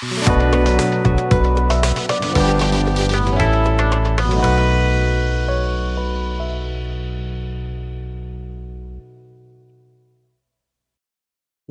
जय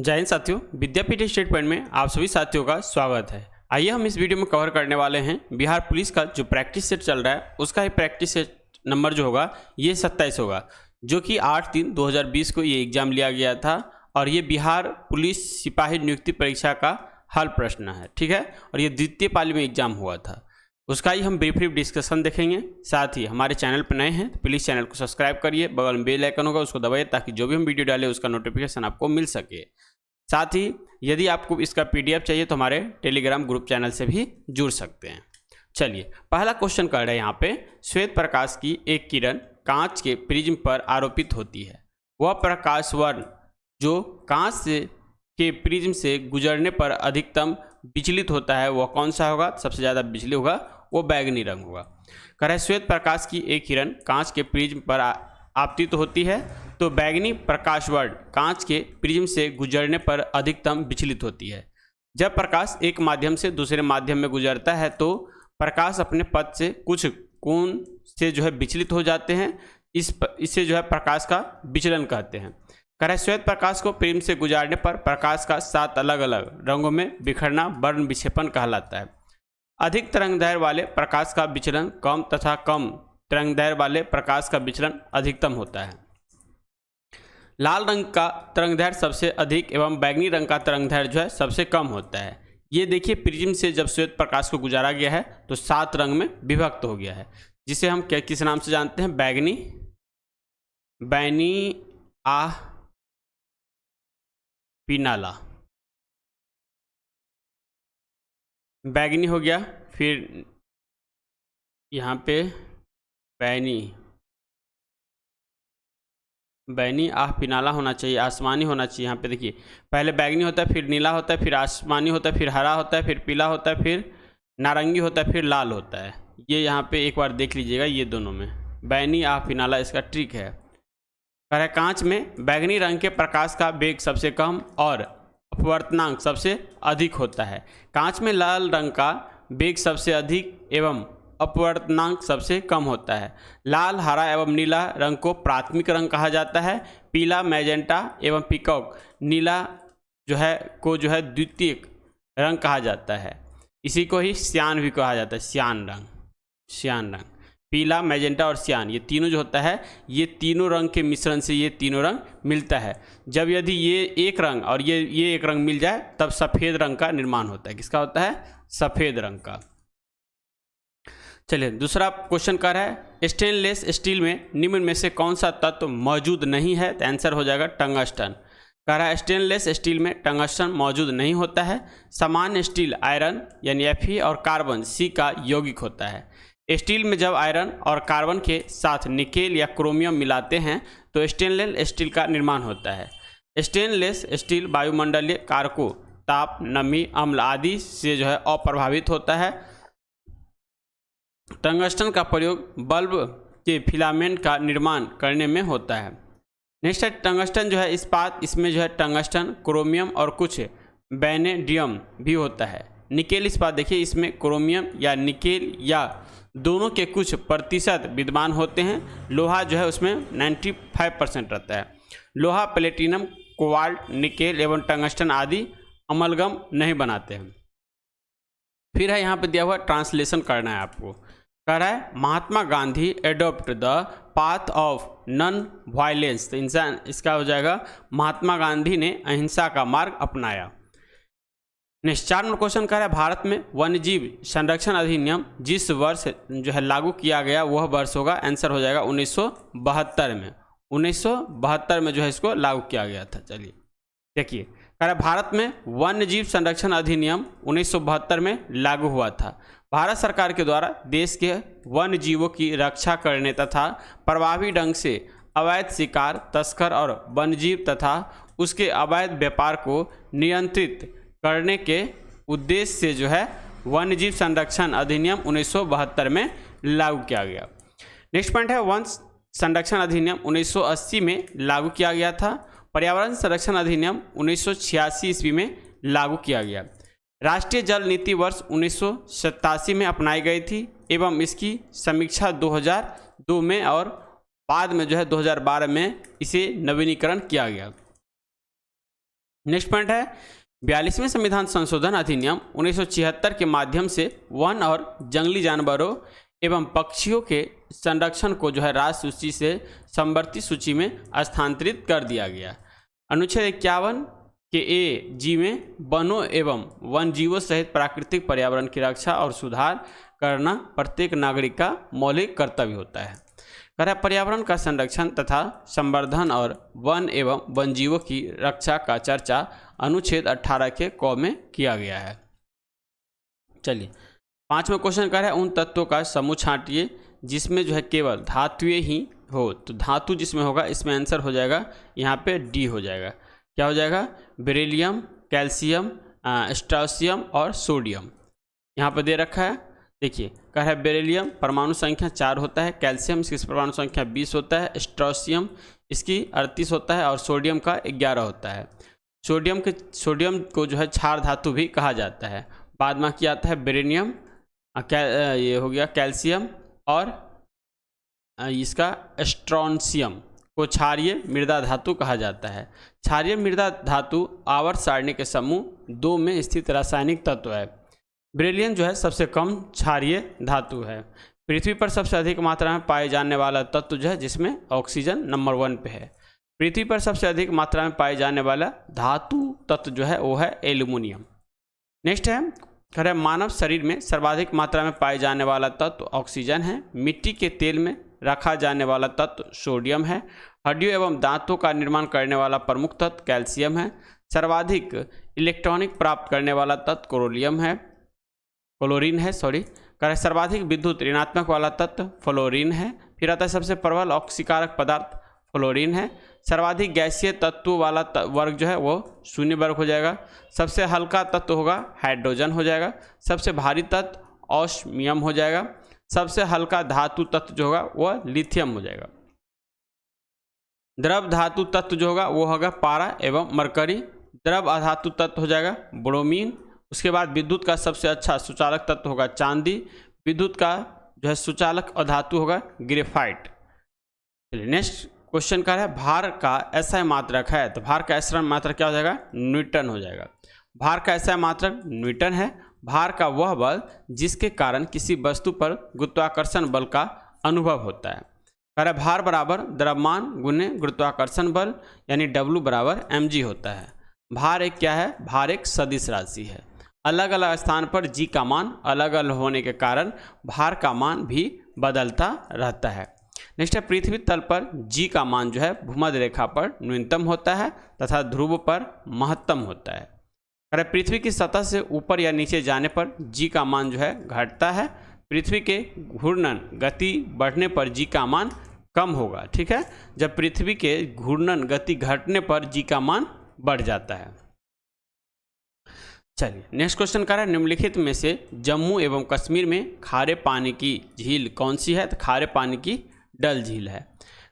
हिंद साथियों, विद्यापीठ state point में आप सभी साथियों का स्वागत है। आइए हम इस वीडियो में कवर करने वाले हैं बिहार पुलिस का जो प्रैक्टिस सेट चल रहा है उसका ही प्रैक्टिस सेट नंबर जो होगा ये 27 होगा, जो कि 8/3/2020 को ये एग्जाम लिया गया था और ये बिहार पुलिस सिपाही नियुक्ति परीक्षा का हल प्रश्न है। ठीक है, और ये द्वितीय पाली में एग्जाम हुआ था, उसका ही हम ब्रीफ डिस्कशन देखेंगे। साथ ही हमारे चैनल पर नए हैं तो प्लीज़ चैनल को सब्सक्राइब करिए, बगल में बेल आइकन होगा उसको दबाइए ताकि जो भी हम वीडियो डालें उसका नोटिफिकेशन आपको मिल सके। साथ ही यदि आपको इसका PDF चाहिए तो हमारे टेलीग्राम ग्रुप चैनल से भी जुड़ सकते हैं। चलिए, पहला क्वेश्चन कर रहे हैं यहाँ पे, श्वेत प्रकाश की एक किरण कांच के प्रिज्म पर आरोपित होती है, वह प्रकाश वर्ण जो कांच से के प्रिज्म से गुजरने पर अधिकतम विचलित होता है वह कौन सा होगा? सबसे ज़्यादा बिजली होगा वो बैगनी रंग होगा। कह रहा है श्वेत प्रकाश की एक किरण कांच के प्रिज्म पर आपतित होती है तो बैगनी प्रकाश वर्ण कांच के प्रिज्म से गुजरने पर अधिकतम विचलित होती है। जब प्रकाश एक माध्यम से दूसरे माध्यम में गुजरता है तो प्रकाश अपने पथ से कुछ कोण से जो है विचलित हो जाते हैं, इससे जो है प्रकाश का विचलन कहते हैं। कह रहा है श्वेत प्रकाश को प्रिज्म से गुजारने पर प्रकाश का 7 अलग अलग रंगों में बिखरना वर्ण विक्षेपण कहलाता है। अधिक तरंगदैर्घ्य वाले प्रकाश का विचलन कम तथा कम तरंगदैर्घ्य वाले प्रकाश का विचलन अधिकतम होता है। लाल रंग का तरंगदैर्घ्य सबसे अधिक एवं बैगनी रंग का तरंगदैर्घ्य जो है सबसे कम होता है। ये देखिए, प्रिज्म से जब श्वेत प्रकाश को गुजारा गया है तो 7 रंग में विभक्त हो गया है, जिसे हम क्या किस नाम से जानते हैं? बैनी आह पिनाला। बैगनी हो गया, फिर यहाँ पे बैनी आह पिनाला होना चाहिए, आसमानी होना चाहिए। यहाँ पे देखिए, पहले बैगनी होता है, फिर नीला होता है, फिर आसमानी होता है, फिर हरा होता है, फिर पीला होता है, फिर नारंगी होता है, फिर लाल होता है। ये यहाँ पे एक बार देख लीजिएगा, ये दोनों में बैनी आह पिनाला इसका ट्रिक है। कह रहा कांच में बैगनी रंग के प्रकाश का वेग सबसे कम और अपवर्तनांक सबसे अधिक होता है। कांच में लाल रंग का वेग सबसे अधिक एवं अपवर्तनांक सबसे कम होता है। लाल, हरा एवं नीला रंग को प्राथमिक रंग कहा जाता है। पीला, मैजेंटा एवं पीकॉक नीला जो है द्वितीयक रंग कहा जाता है। इसी को ही सियान भी कहा जाता है, सियान रंग। पीला, मैजेंटा और सियान, ये तीनों जो होता है, ये तीनों रंग के मिश्रण से ये तीनों रंग मिलता है। जब यदि ये एक रंग और ये एक रंग मिल जाए तब सफ़ेद रंग का निर्माण होता है। किसका होता है? सफ़ेद रंग का। चलिए, दूसरा क्वेश्चन कर रहा है स्टेनलेस स्टील में निम्न में से कौन सा तत्व मौजूद नहीं है? तो आंसर हो जाएगा टंगस्टन। कह रहा है स्टेनलेस स्टील में टंगस्टन मौजूद नहीं होता है। सामान्य स्टील आयरन यानी Fe और कार्बन C का यौगिक होता है। स्टील में जब आयरन और कार्बन के साथ निकेल या क्रोमियम मिलाते हैं तो स्टेनलेस स्टील का निर्माण होता है। स्टेनलेस स्टील वायुमंडलीय कारकों ताप, नमी, अम्ल आदि से जो है अप्रभावित होता है। टंगस्टन का प्रयोग बल्ब के फिलामेंट का निर्माण करने में होता है। नेक्स्ट है टंगस्टन जो है इस्पात, इसमें जो है टंगस्टन, क्रोमियम और कुछ वैनेडियम भी होता है। निकेल इस्पात देखिए, इसमें क्रोमियम या निकेल या दोनों के कुछ प्रतिशत विद्यमान होते हैं। लोहा जो है उसमें 95% रहता है। लोहा, प्लेटिनम, कोबाल्ट, निकेल एवं टंगस्टन आदि अमलगम नहीं बनाते हैं। फिर है यहाँ पे दिया हुआ ट्रांसलेशन करना है आपको। कह रहा है Mahatma Gandhi adopt the path of non violence, तो इंसान इसका हो जाएगा महात्मा गांधी ने अहिंसा का मार्ग अपनाया। नेक्स्ट 4 नंबर क्वेश्चन कह रहा है भारत में वन्यजीव संरक्षण अधिनियम जिस वर्ष जो है लागू किया गया वह वर्ष होगा, आंसर हो जाएगा 1972 में। 1972 में जो है इसको लागू किया गया था। चलिए देखिए, कह रहा है भारत में वन्यजीव संरक्षण अधिनियम 1972 में लागू हुआ था। भारत सरकार के द्वारा देश के वन्य जीवों की रक्षा करने तथा प्रभावी ढंग से अवैध शिकार, तस्कर और वन्यजीव तथा उसके अवैध व्यापार को नियंत्रित करने के उद्देश्य से जो है वन्यजीव संरक्षण अधिनियम 1972 में लागू किया गया। नेक्स्ट पॉइंट है वन संरक्षण अधिनियम 1980 में लागू किया गया था। पर्यावरण संरक्षण अधिनियम 1986 ईस्वी में लागू किया गया। राष्ट्रीय जल नीति वर्ष 1987 में अपनाई गई थी एवं इसकी समीक्षा 2002 में और बाद में जो है 2012 में इसे नवीनीकरण किया गया। नेक्स्ट पॉइंट है 42वें संविधान संशोधन अधिनियम 1976 के माध्यम से वन और जंगली जानवरों एवं पक्षियों के संरक्षण को जो है राज्य सूची से समवर्ती सूची में स्थानांतरित कर दिया गया। अनुच्छेद 51 के ए जी में वनों एवं वन जीवों सहित प्राकृतिक पर्यावरण की रक्षा और सुधार करना प्रत्येक नागरिक का मौलिक कर्तव्य होता है। कह रहा है पर्यावरण का संरक्षण तथा संवर्धन और वन एवं वन जीवों की रक्षा का चर्चा अनुच्छेद 18 के क में किया गया है। चलिए 5वां क्वेश्चन कह रहा है उन तत्वों का समूह छांटिए जिसमें जो है केवल धातुएं ही हो। तो धातु जिसमें होगा इसमें आंसर हो जाएगा यहाँ पे डी हो जाएगा। क्या हो जाएगा? बेरिलियम, कैल्शियम, स्ट्रांसियम और सोडियम यहाँ पर दे रखा है। देखिए कह रहा है बेरिलियम परमाणु संख्या 4 होता है, कैल्शियम इसकी परमाणु संख्या 20 होता है, स्ट्रांसियम इसकी 38 होता है और सोडियम का 11 होता है। सोडियम को जो है क्षार धातु भी कहा जाता है। बाद में क्या आता है बेरिलियम, ये हो गया कैल्शियम और इसका स्ट्रांसियम को क्षारीय मृदा धातु कहा जाता है। क्षारीय मृदा धातु आवर्त सारणी के समूह 2 में स्थित रासायनिक तत्व है। बेरिलियम जो है सबसे कम क्षारीय धातु है। पृथ्वी पर सबसे अधिक मात्रा में पाए जाने वाला तत्व जो है जिसमें ऑक्सीजन नंबर 1 पे है। पृथ्वी पर सबसे अधिक मात्रा में पाए जाने वाला धातु तत्व जो है वो है एल्यूमिनियम। नेक्स्ट है कह रहा है मानव शरीर में सर्वाधिक मात्रा में पाए जाने वाला तत्व ऑक्सीजन है। मिट्टी के तेल में रखा जाने वाला तत्व सोडियम है। हड्डियों एवं दांतों का निर्माण करने वाला प्रमुख तत्व कैल्शियम है। सर्वाधिक इलेक्ट्रॉनिक प्राप्त करने वाला तत्व क्लोरीन है। कह रहे सर्वाधिक विद्युत ऋणात्मक वाला तत्व फ्लोरीन है। फिर आता है सबसे प्रबल ऑक्सीकारक पदार्थ फ्लोरीन है। सर्वाधिक गैसीय तत्वों वाला वर्ग जो है वो 0 वर्ग हो जाएगा। सबसे हल्का तत्व होगा हाइड्रोजन हो जाएगा। सबसे भारी तत्व ऑस्मियम हो जाएगा। सबसे हल्का धातु तत्व जो होगा वह लिथियम हो जाएगा। द्रव धातु तत्व जो होगा वो होगा पारा एवं मरकरी। द्रव अधातु तत्व हो जाएगा ब्रोमीन। उसके बाद विद्युत का सबसे अच्छा सुचालक तत्व होगा चांदी। विद्युत का जो है सुचालक अधातु होगा ग्रेफाइट। चलिए नेक्स्ट क्वेश्चन का है भार का एसआई मात्रक है। तो भार का एसआई मात्रक क्या हो जाएगा? न्यूटन हो जाएगा। भार का एसआई मात्रक न्यूटन है। भार का वह बल जिसके कारण किसी वस्तु पर गुरुत्वाकर्षण बल का अनुभव होता है। कह रहा भार बराबर द्रव्यमान गुने गुरुत्वाकर्षण बल यानी W बराबर mg होता है। भार एक क्या है? भार एक सदिश राशि है। अलग अलग स्थान पर g का मान अलग अलग होने के कारण भार का मान भी बदलता रहता है। नेक्स्ट है पृथ्वी तल पर g का मान जो है भूमध्य रेखा पर न्यूनतम होता है तथा ध्रुव पर महत्तम होता है। अरे पृथ्वी की सतह से ऊपर या नीचे जाने पर g का मान जो है घटता है। पृथ्वी के घूर्णन गति बढ़ने पर g का मान कम होगा। ठीक है, जब पृथ्वी के घूर्णन गति घटने पर g का मान बढ़ जाता है। चलिए नेक्स्ट क्वेश्चन कर रहा है निम्नलिखित में से जम्मू एवं कश्मीर में खारे पानी की झील कौन सी है? तो खारे पानी की डल झील है।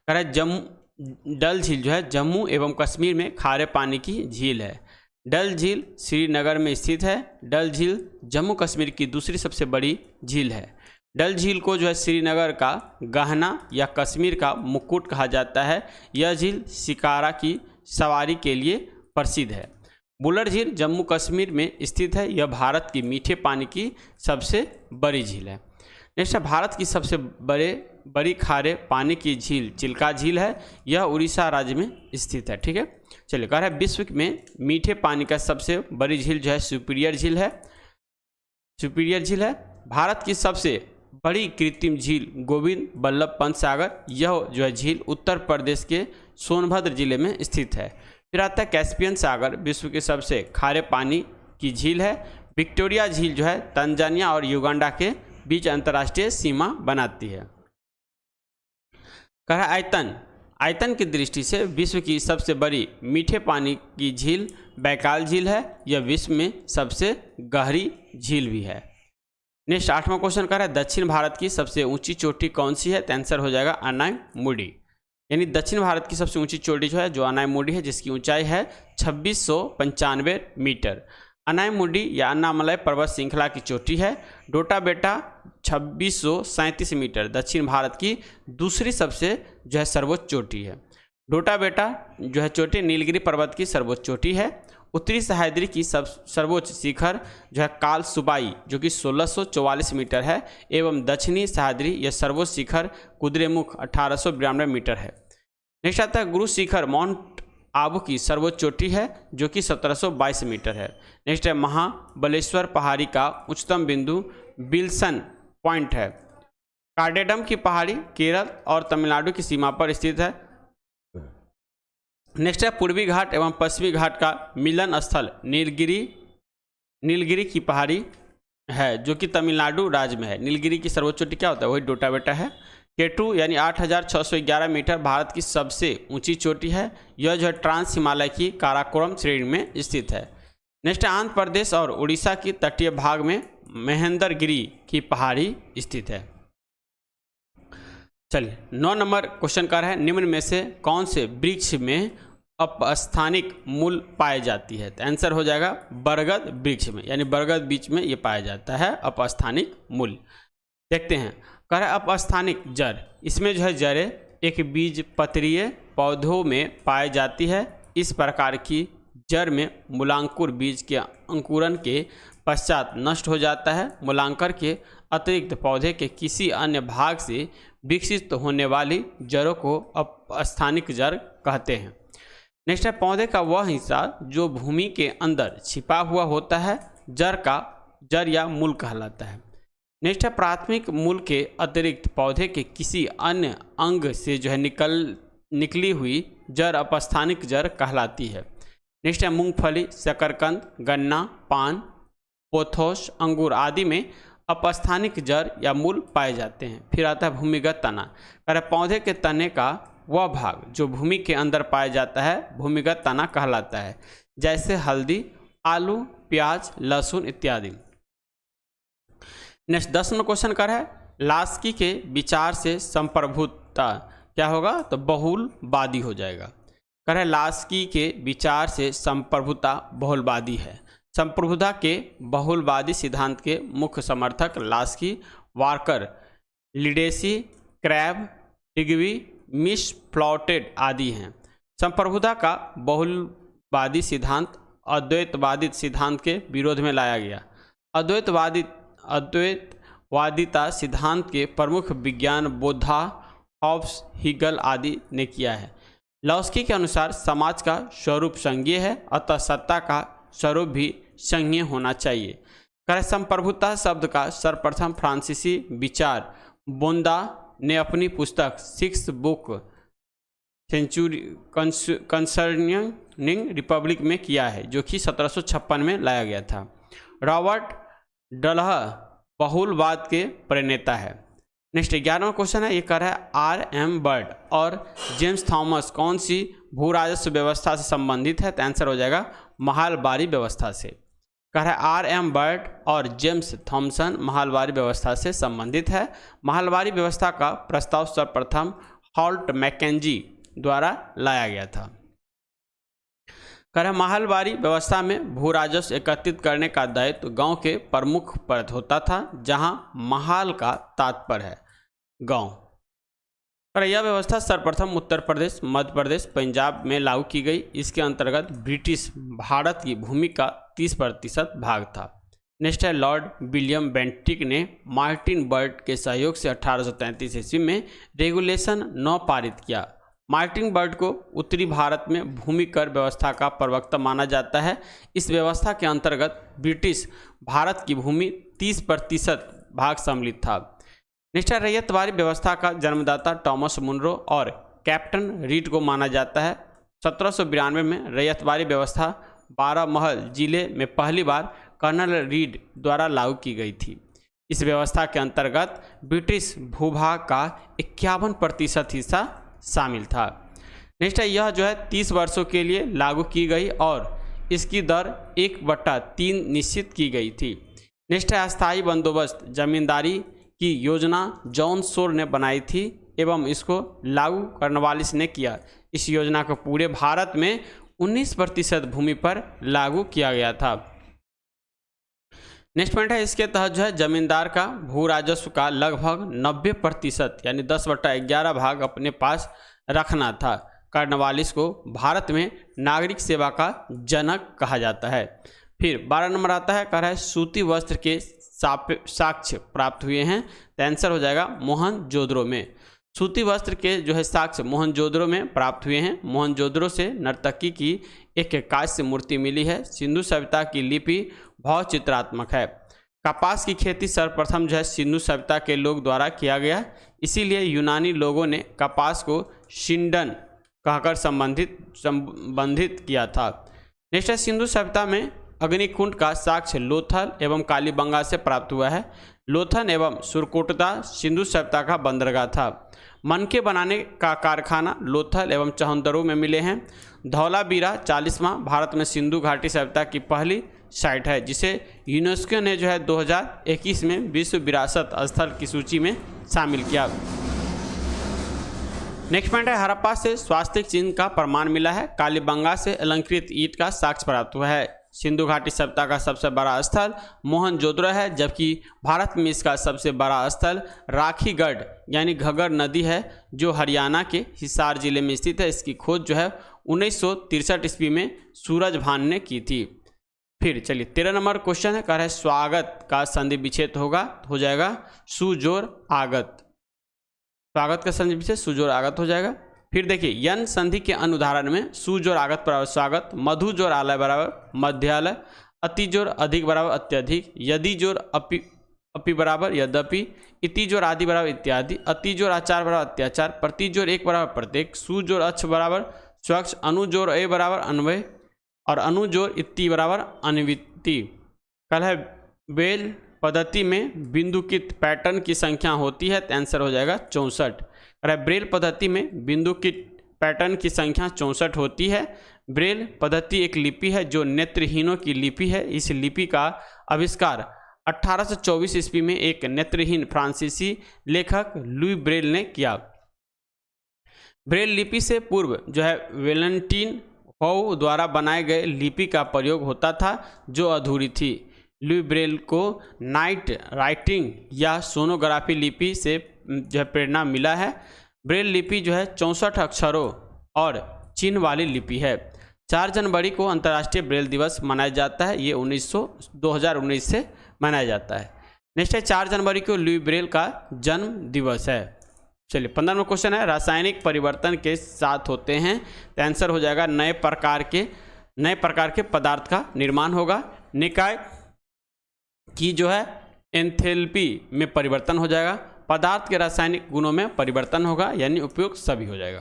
कह रहा है डल झील जो है जम्मू एवं कश्मीर में खारे पानी की झील है। डल झील श्रीनगर में स्थित है। डल झील जम्मू कश्मीर की दूसरी सबसे बड़ी झील है। डल झील को जो है श्रीनगर का गहना या कश्मीर का मुकुट कहा जाता है। यह झील शिकारा की सवारी के लिए प्रसिद्ध है। बुलर झील जम्मू कश्मीर में स्थित है। यह भारत की मीठे पानी की सबसे बड़ी झील है। नेक्स्ट है भारत की सबसे बड़ी खारे पानी की झील चिल्का झील है। यह उड़ीसा राज्य में स्थित है। ठीक है, चलिए कह रहा है विश्व में मीठे पानी का सबसे बड़ी झील जो है सुपीरियर झील है। सुपीरियर झील है। भारत की सबसे बड़ी कृत्रिम झील गोविंद बल्लभ पंत सागर, यह जो है झील उत्तर प्रदेश के सोनभद्र जिले में स्थित है। फिर आता है कैस्पियन सागर विश्व के सबसे खारे पानी की झील है। विक्टोरिया झील जो है तंजानिया और युगांडा के बीच अंतर्राष्ट्रीय सीमा बनाती है। कह रहा आयतन की दृष्टि से विश्व की सबसे बड़ी मीठे पानी की झील बैकाल झील है। यह विश्व में सबसे गहरी झील भी है। नेक्स्ट 8वां क्वेश्चन कह रहा है दक्षिण भारत की सबसे ऊंची चोटी कौन सी है? तो आंसर हो जाएगा अनायमुडी। यानी दक्षिण भारत की सबसे ऊंची चोटी जो है जो अनायमुडी है, जिसकी ऊंचाई है 2695 मीटर। अनायमुडी या अन्नामलई पर्वत श्रृंखला की चोटी है। डोटाबेटा 2637 मीटर दक्षिण भारत की दूसरी सबसे जो है सर्वोच्च चोटी है। डोटाबेटा जो है चोटी नीलगिरी पर्वत की सर्वोच्च चोटी है। उत्तरी सह्याद्री की सर्वोच्च शिखर जो है कालसुबाई जो कि 1644 मीटर है एवं दक्षिणी सह्याद्री यह सर्वोच्च शिखर कुद्रेमुख 1892 मीटर है। नेक्स्ट आता है गुरु शिखर माउंट आबू की सर्वोच्च चोटी है जो कि 1722 मीटर है। नेक्स्ट है महाबलेश्वर पहाड़ी का उच्चतम बिंदु विल्सन पॉइंट है। कार्डेडम की पहाड़ी केरल और तमिलनाडु की सीमा पर स्थित है। नेक्स्ट है पूर्वी घाट एवं पश्चिमी घाट का मिलन स्थल नीलगिरी की पहाड़ी है जो कि तमिलनाडु राज्य में है। नीलगिरी की सर्वोच्च चोटी क्या होता है? वही डोटाबेटा है। K2 यानी 8611 मीटर भारत की सबसे ऊंची चोटी है। यह जो है ट्रांस हिमालय की काराकोरम श्रेणी में स्थित है। नेक्स्ट आंध्र प्रदेश और उड़ीसा की तटीय भाग में महेंद्रगिरी की पहाड़ी स्थित है। चलिए 9 नंबर क्वेश्चन कर है निम्न में से कौन से वृक्ष में अपस्थानिक मूल पाई जाती है? तो आंसर हो जाएगा बरगद वृक्ष में, यानी बरगद बीच में ये पाया जाता है अपस्थानिक मूल। देखते हैं कह रहा है अपस्थानिक जड़, इसमें जो है जड़ें एक बीज पत्रीय पौधों में पाई जाती है। इस प्रकार की जड़ में मूलांकुर बीज के अंकुरन के पश्चात नष्ट हो जाता है। मूलांकर के अतिरिक्त पौधे के किसी अन्य भाग से विकसित होने वाली जड़ों को अपस्थानिक जड़ कहते हैं। नेक्स्ट है पौधे का वह हिस्सा जो भूमि के अंदर छिपा हुआ होता है जड़ या मूल कहलाता है। नेक्स्ट है प्राथमिक मूल के अतिरिक्त पौधे के किसी अन्य अंग से जो है निकली हुई जड़ अपस्थानिक जड़ कहलाती है। नेक्स्ट है मूंगफली, शकरकंद, गन्ना, पान, पोथोस, अंगूर आदि में अपस्थानिक जड़ या मूल पाए जाते हैं। फिर आता है भूमिगत तना, कह पौधे के तने का वह भाग जो भूमि के अंदर पाया जाता है भूमिगत तना कहलाता है, जैसे हल्दी, आलू, प्याज, लहसुन इत्यादि। नेक्स्ट 10 नंबर क्वेश्चन कर है लास्की के विचार से संप्रभुता क्या होगा? तो बहुलवादी हो जाएगा। कह है लास्की के विचार से संप्रभुता बहुलवादी है। संप्रभुता के बहुलवादी सिद्धांत के मुख्य समर्थक लास्की, वार्कर, लिडेसी, क्रैब, टिग्वी, मिस फ्लॉटेड आदि हैं। संप्रभुता का बहुलवादी सिद्धांत अद्वैतवादी सिद्धांत के विरोध में लाया गया। अद्वैतवादिता सिद्धांत के प्रमुख विज्ञान बोधा, हॉब्स, हीगल आदि ने किया है। लास्की के अनुसार समाज का स्वरूप संघीय है, अतः सत्ता का स्वरूप भी संघीय होना चाहिए। कर संप्रभुता शब्द का सर्वप्रथम फ्रांसीसी विचार बोंदा ने अपनी पुस्तक 6 बुक सेंचुरी कंसर्निंग रिपब्लिक में किया है, जो कि 1756 में लाया गया था। रॉबर्ट डलह बहुलवाद के प्रणेता है। नेक्स्ट 11वां क्वेश्चन है, ये कर रहा है R.M. बर्ड और जेम्स थॉमस कौन सी भू राजस्व व्यवस्था से संबंधित है? तो आंसर हो जाएगा महालबारी व्यवस्था से। कह रहा है R.M. बर्ड और जेम्स थॉमसन महालबारी व्यवस्था से संबंधित है। महालबारी व्यवस्था का प्रस्ताव सर्वप्रथम हॉल्ट मैकेंजी द्वारा लाया गया था। कह रहा है महालबारी व्यवस्था में भू राजस्व एकत्रित करने का दायित्व गांव के प्रमुख पर होता था, जहां महाल का तात्पर्य है गांव। यह व्यवस्था सर्वप्रथम उत्तर प्रदेश, मध्य प्रदेश, पंजाब में लागू की गई। इसके अंतर्गत ब्रिटिश भारत की भूमि का 30% भाग था। नेक्स्ट है लॉर्ड विलियम बेंटिक ने मार्टिन बर्ड के सहयोग से 1833 ईस्वी में रेगुलेशन 9 पारित किया। मार्टिन बर्ड को उत्तरी भारत में भूमि कर व्यवस्था का प्रवक्ता माना जाता है। इस व्यवस्था के अंतर्गत ब्रिटिश भारत की भूमि 30% भाग सम्मिलित था। नेक्स्ट रैयतवारी व्यवस्था का जन्मदाता टॉमस मुनरो और कैप्टन रीड को माना जाता है। 1792 में रैयतवारी व्यवस्था 12 महल जिले में पहली बार कर्नल रीड द्वारा लागू की गई थी। इस व्यवस्था के अंतर्गत ब्रिटिश भूभाग का 51% हिस्सा शामिल था। नेक्स्ट है यह जो है 30 वर्षों के लिए लागू की गई और इसकी दर 1/3 निश्चित की गई थी। नेक्स्ट है अस्थायी बंदोबस्त जमींदारी की योजना जॉन शोर ने बनाई थी एवं इसको लागू कर्नवालिस ने किया। इस योजना को पूरे भारत में 19% भूमि पर लागू किया गया था। नेक्स्ट पॉइंट है, इसके तहत जो है जमींदार का भू राजस्व का लगभग 90% यानी 10/11 भाग अपने पास रखना था। कार्नवालिस को भारत में नागरिक सेवा का जनक कहा जाता है। फिर 12 नंबर आता है, कह रहा है सूती वस्त्र के साक्ष्य प्राप्त हुए हैं, तो आंसर हो जाएगा मोहनजोदड़ो में। सूती वस्त्र के जो है साक्ष्य मोहनजोदड़ो में प्राप्त हुए हैं। मोहनजोदड़ो से नर्तकी की एक कांस्य मूर्ति मिली है। सिंधु सभ्यता की लिपि बहुत चित्रात्मक है। कपास की खेती सर्वप्रथम जो है सिंधु सभ्यता के लोग द्वारा किया गया, इसीलिए यूनानी लोगों ने कपास को शिंडन कहकर संबंधित किया था। नेक्स्ट है, सिंधु सभ्यता में अग्निकुंड का साक्ष्य लोथल एवं कालीबंगा से प्राप्त हुआ है। लोथल एवं सुरकोटदा सिंधु सभ्यता का बंदरगाह था। मनके बनाने का कारखाना लोथल एवं चौहंदरो में मिले हैं। धौलावीरा 40वां भारत में सिंधु घाटी सभ्यता की पहली साइट है, जिसे यूनेस्को ने जो है 2021 में विश्व विरासत स्थल की सूची में शामिल किया। नेक्स्ट पॉइंट है, हड़प्पा से स्वास्तिक चिन्ह का प्रमाण मिला है। कालीबंगा से अलंकृत ईंट का साक्ष्य प्राप्त हुआ है। सिंधु घाटी सभ्यता का सबसे बड़ा स्थल मोहनजोदड़ो है, जबकि भारत में इसका सबसे बड़ा स्थल राखीगढ़ यानी घग्गर नदी है, जो हरियाणा के हिसार जिले में स्थित है। इसकी खोज जो है 1963 ईस्वी में सूरज भान ने की थी। फिर चलिए 13 नंबर क्वेश्चन है, कह रहा है स्वागत का संधि विच्छेद हो जाएगा सुजोर आगत। स्वागत का संधि विच्छेद सुजोर आगत हो जाएगा। फिर देखिए यन संधि के अनुदाहरण में सुजोर आगत बराबर स्वागत, मधु जोर आलय बराबर मध्यालय, अति जोर अधिक बराबर अत्यधिक, यदि जोर अपि बराबर यद्यपि, इति जोर आदि बराबर इत्यादि, अति जोर आचार बराबर अत्याचार, प्रति जोर एक बराबर प्रत्येक, सुजोर अक्ष बराबर स्वच्छ, अनुजोर ए बराबर अन्वय और अनुजोर इति बराबर अन्विति। कल है बेल पद्धति में बिंदुकित पैटर्न की संख्या होती है, तो आंसर हो जाएगा 64। अरे ब्रेल पद्धति में बिंदुकित पैटर्न की संख्या 64 होती है। ब्रेल पद्धति एक लिपि है जो नेत्रहीनों की लिपि है। इस लिपि का आविष्कार 1824 ईस्वी में एक नेत्रहीन फ्रांसीसी लेखक लुई ब्रेल ने किया। ब्रेल लिपि से पूर्व जो है वेलेंटीन होउ द्वारा बनाए गए लिपि का प्रयोग होता था, जो अधूरी थी। लुई ब्रेल को नाइट राइटिंग या सोनोग्राफी लिपि से जो है प्रेरणा मिला है। ब्रेल लिपि जो है 64 अक्षरों और चिन्ह वाली लिपि है। 4 जनवरी को अंतर्राष्ट्रीय ब्रेल दिवस मनाया जाता है। ये 2019 से मनाया जाता है। नेक्स्ट है 4 जनवरी को लुई ब्रेल का जन्म दिवस है। चलिए 15वां क्वेश्चन है, रासायनिक परिवर्तन के साथ होते हैं, तो आंसर हो जाएगा नए प्रकार के पदार्थ का निर्माण होगा। निकाय की जो है एंथैल्पी में परिवर्तन हो जाएगा। पदार्थ के रासायनिक गुणों में परिवर्तन होगा, यानी उपयोग सभी हो जाएगा।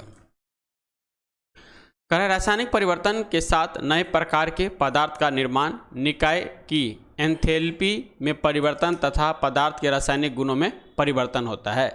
कह रहे रासायनिक परिवर्तन के साथ नए प्रकार के पदार्थ का निर्माण, निकाय की एंथैल्पी में परिवर्तन तथा पदार्थ के रासायनिक गुणों में परिवर्तन होता है।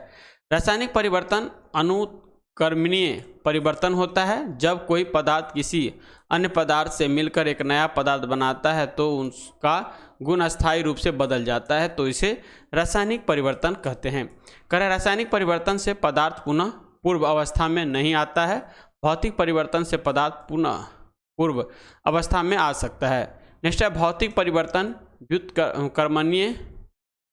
रासायनिक परिवर्तन अनुकर्मणीय परिवर्तन होता है। जब कोई पदार्थ किसी अन्य पदार्थ से मिलकर एक नया पदार्थ बनाता है तो उसका गुण अस्थायी रूप से बदल जाता है, तो इसे रासायनिक परिवर्तन कहते हैं। कह रासायनिक परिवर्तन से पदार्थ पुनः पूर्व अवस्था में नहीं आता है। भौतिक परिवर्तन से पदार्थ पुनः पूर्व अवस्था में आ सकता है। नेक्स्ट है भौतिक परिवर्तन व्युत्क्रमणीय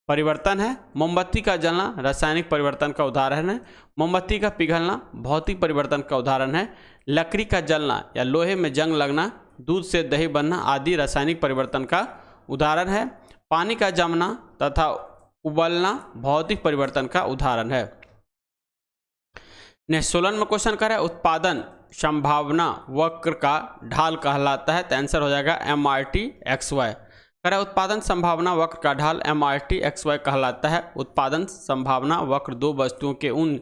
परिवर्तन है। मोमबत्ती का जलना रासायनिक परिवर्तन का उदाहरण है। मोमबत्ती का पिघलना भौतिक परिवर्तन का उदाहरण है। लकड़ी का जलना या लोहे में जंग लगना, दूध से दही बनना आदि रासायनिक परिवर्तन का उदाहरण है। पानी का जमना तथा उबलना भौतिक परिवर्तन का उदाहरण है। नेक्स्ट 16वां क्वेश्चन कर रहा है उत्पादन संभावना वक्र का ढाल कहलाता है, तो आंसर हो जाएगा MRT/XY। कह उत्पादन संभावना वक्र का ढाल MRT/XY कहलाता है। उत्पादन संभावना वक्र दो वस्तुओं के उन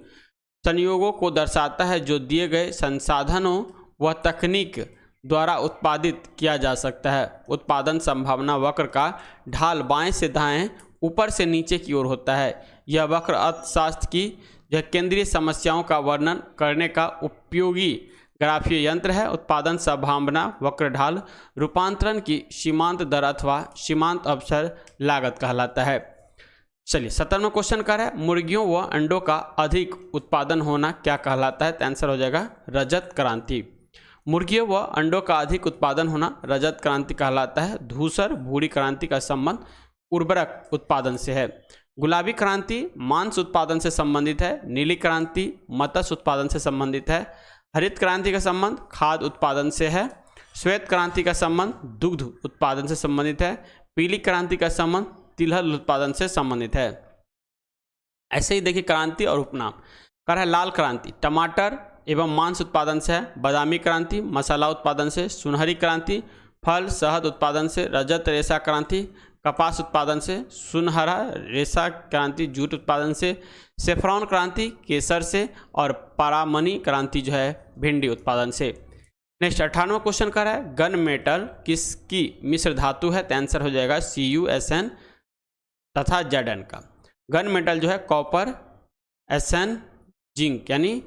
संयोगों को दर्शाता है जो दिए गए संसाधनों व तकनीक द्वारा उत्पादित किया जा सकता है। उत्पादन संभावना वक्र का ढाल बाएं से दाएं, ऊपर से नीचे की ओर होता है। यह वक्र अर्थशास्त्र की केंद्रीय समस्याओं का वर्णन करने का उपयोगी ग्राफीय यंत्र है। उत्पादन संभावना वक्र ढाल रूपांतरण की सीमांत दर अथवा सीमांत अवसर लागत कहलाता है। चलिए 17वां क्वेश्चन कर रहा है मुर्गियों व अंडों का अधिक उत्पादन होना क्या कहलाता है, तो आंसर हो जाएगा रजत क्रांति। मुर्गियों व अंडों का अधिक उत्पादन होना रजत क्रांति कहलाता है। धूसर भूरी क्रांति का संबंध उर्वरक उत्पादन से है। गुलाबी क्रांति मांस उत्पादन से संबंधित है। नीली क्रांति मत्स्य उत्पादन से संबंधित है। हरित क्रांति का संबंध खाद्य उत्पादन से है। श्वेत क्रांति का संबंध दुग्ध उत्पादन से संबंधित है। पीली क्रांति का संबंध तिलहन उत्पादन से संबंधित है। ऐसे ही देखिए क्रांति और उपनाम कर है। लाल क्रांति टमाटर एवं मांस उत्पादन से है। बादामी क्रांति मसाला उत्पादन से। सुनहरी क्रांति फल शहद उत्पादन से। रजत रेशा क्रांति कपास उत्पादन से। सुनहरा रेशा क्रांति जूट उत्पादन से। सेफ्रॉन क्रांति केसर से। और परामनी क्रांति जो है भिंडी उत्पादन से। नेक्स्ट 98वां क्वेश्चन कर रहा है गन मेटल किसकी मिश्र धातु है? तो आंसर हो जाएगा CuSn तथा Zn का। गन मेटल जो है कॉपर Sn जिंक यानी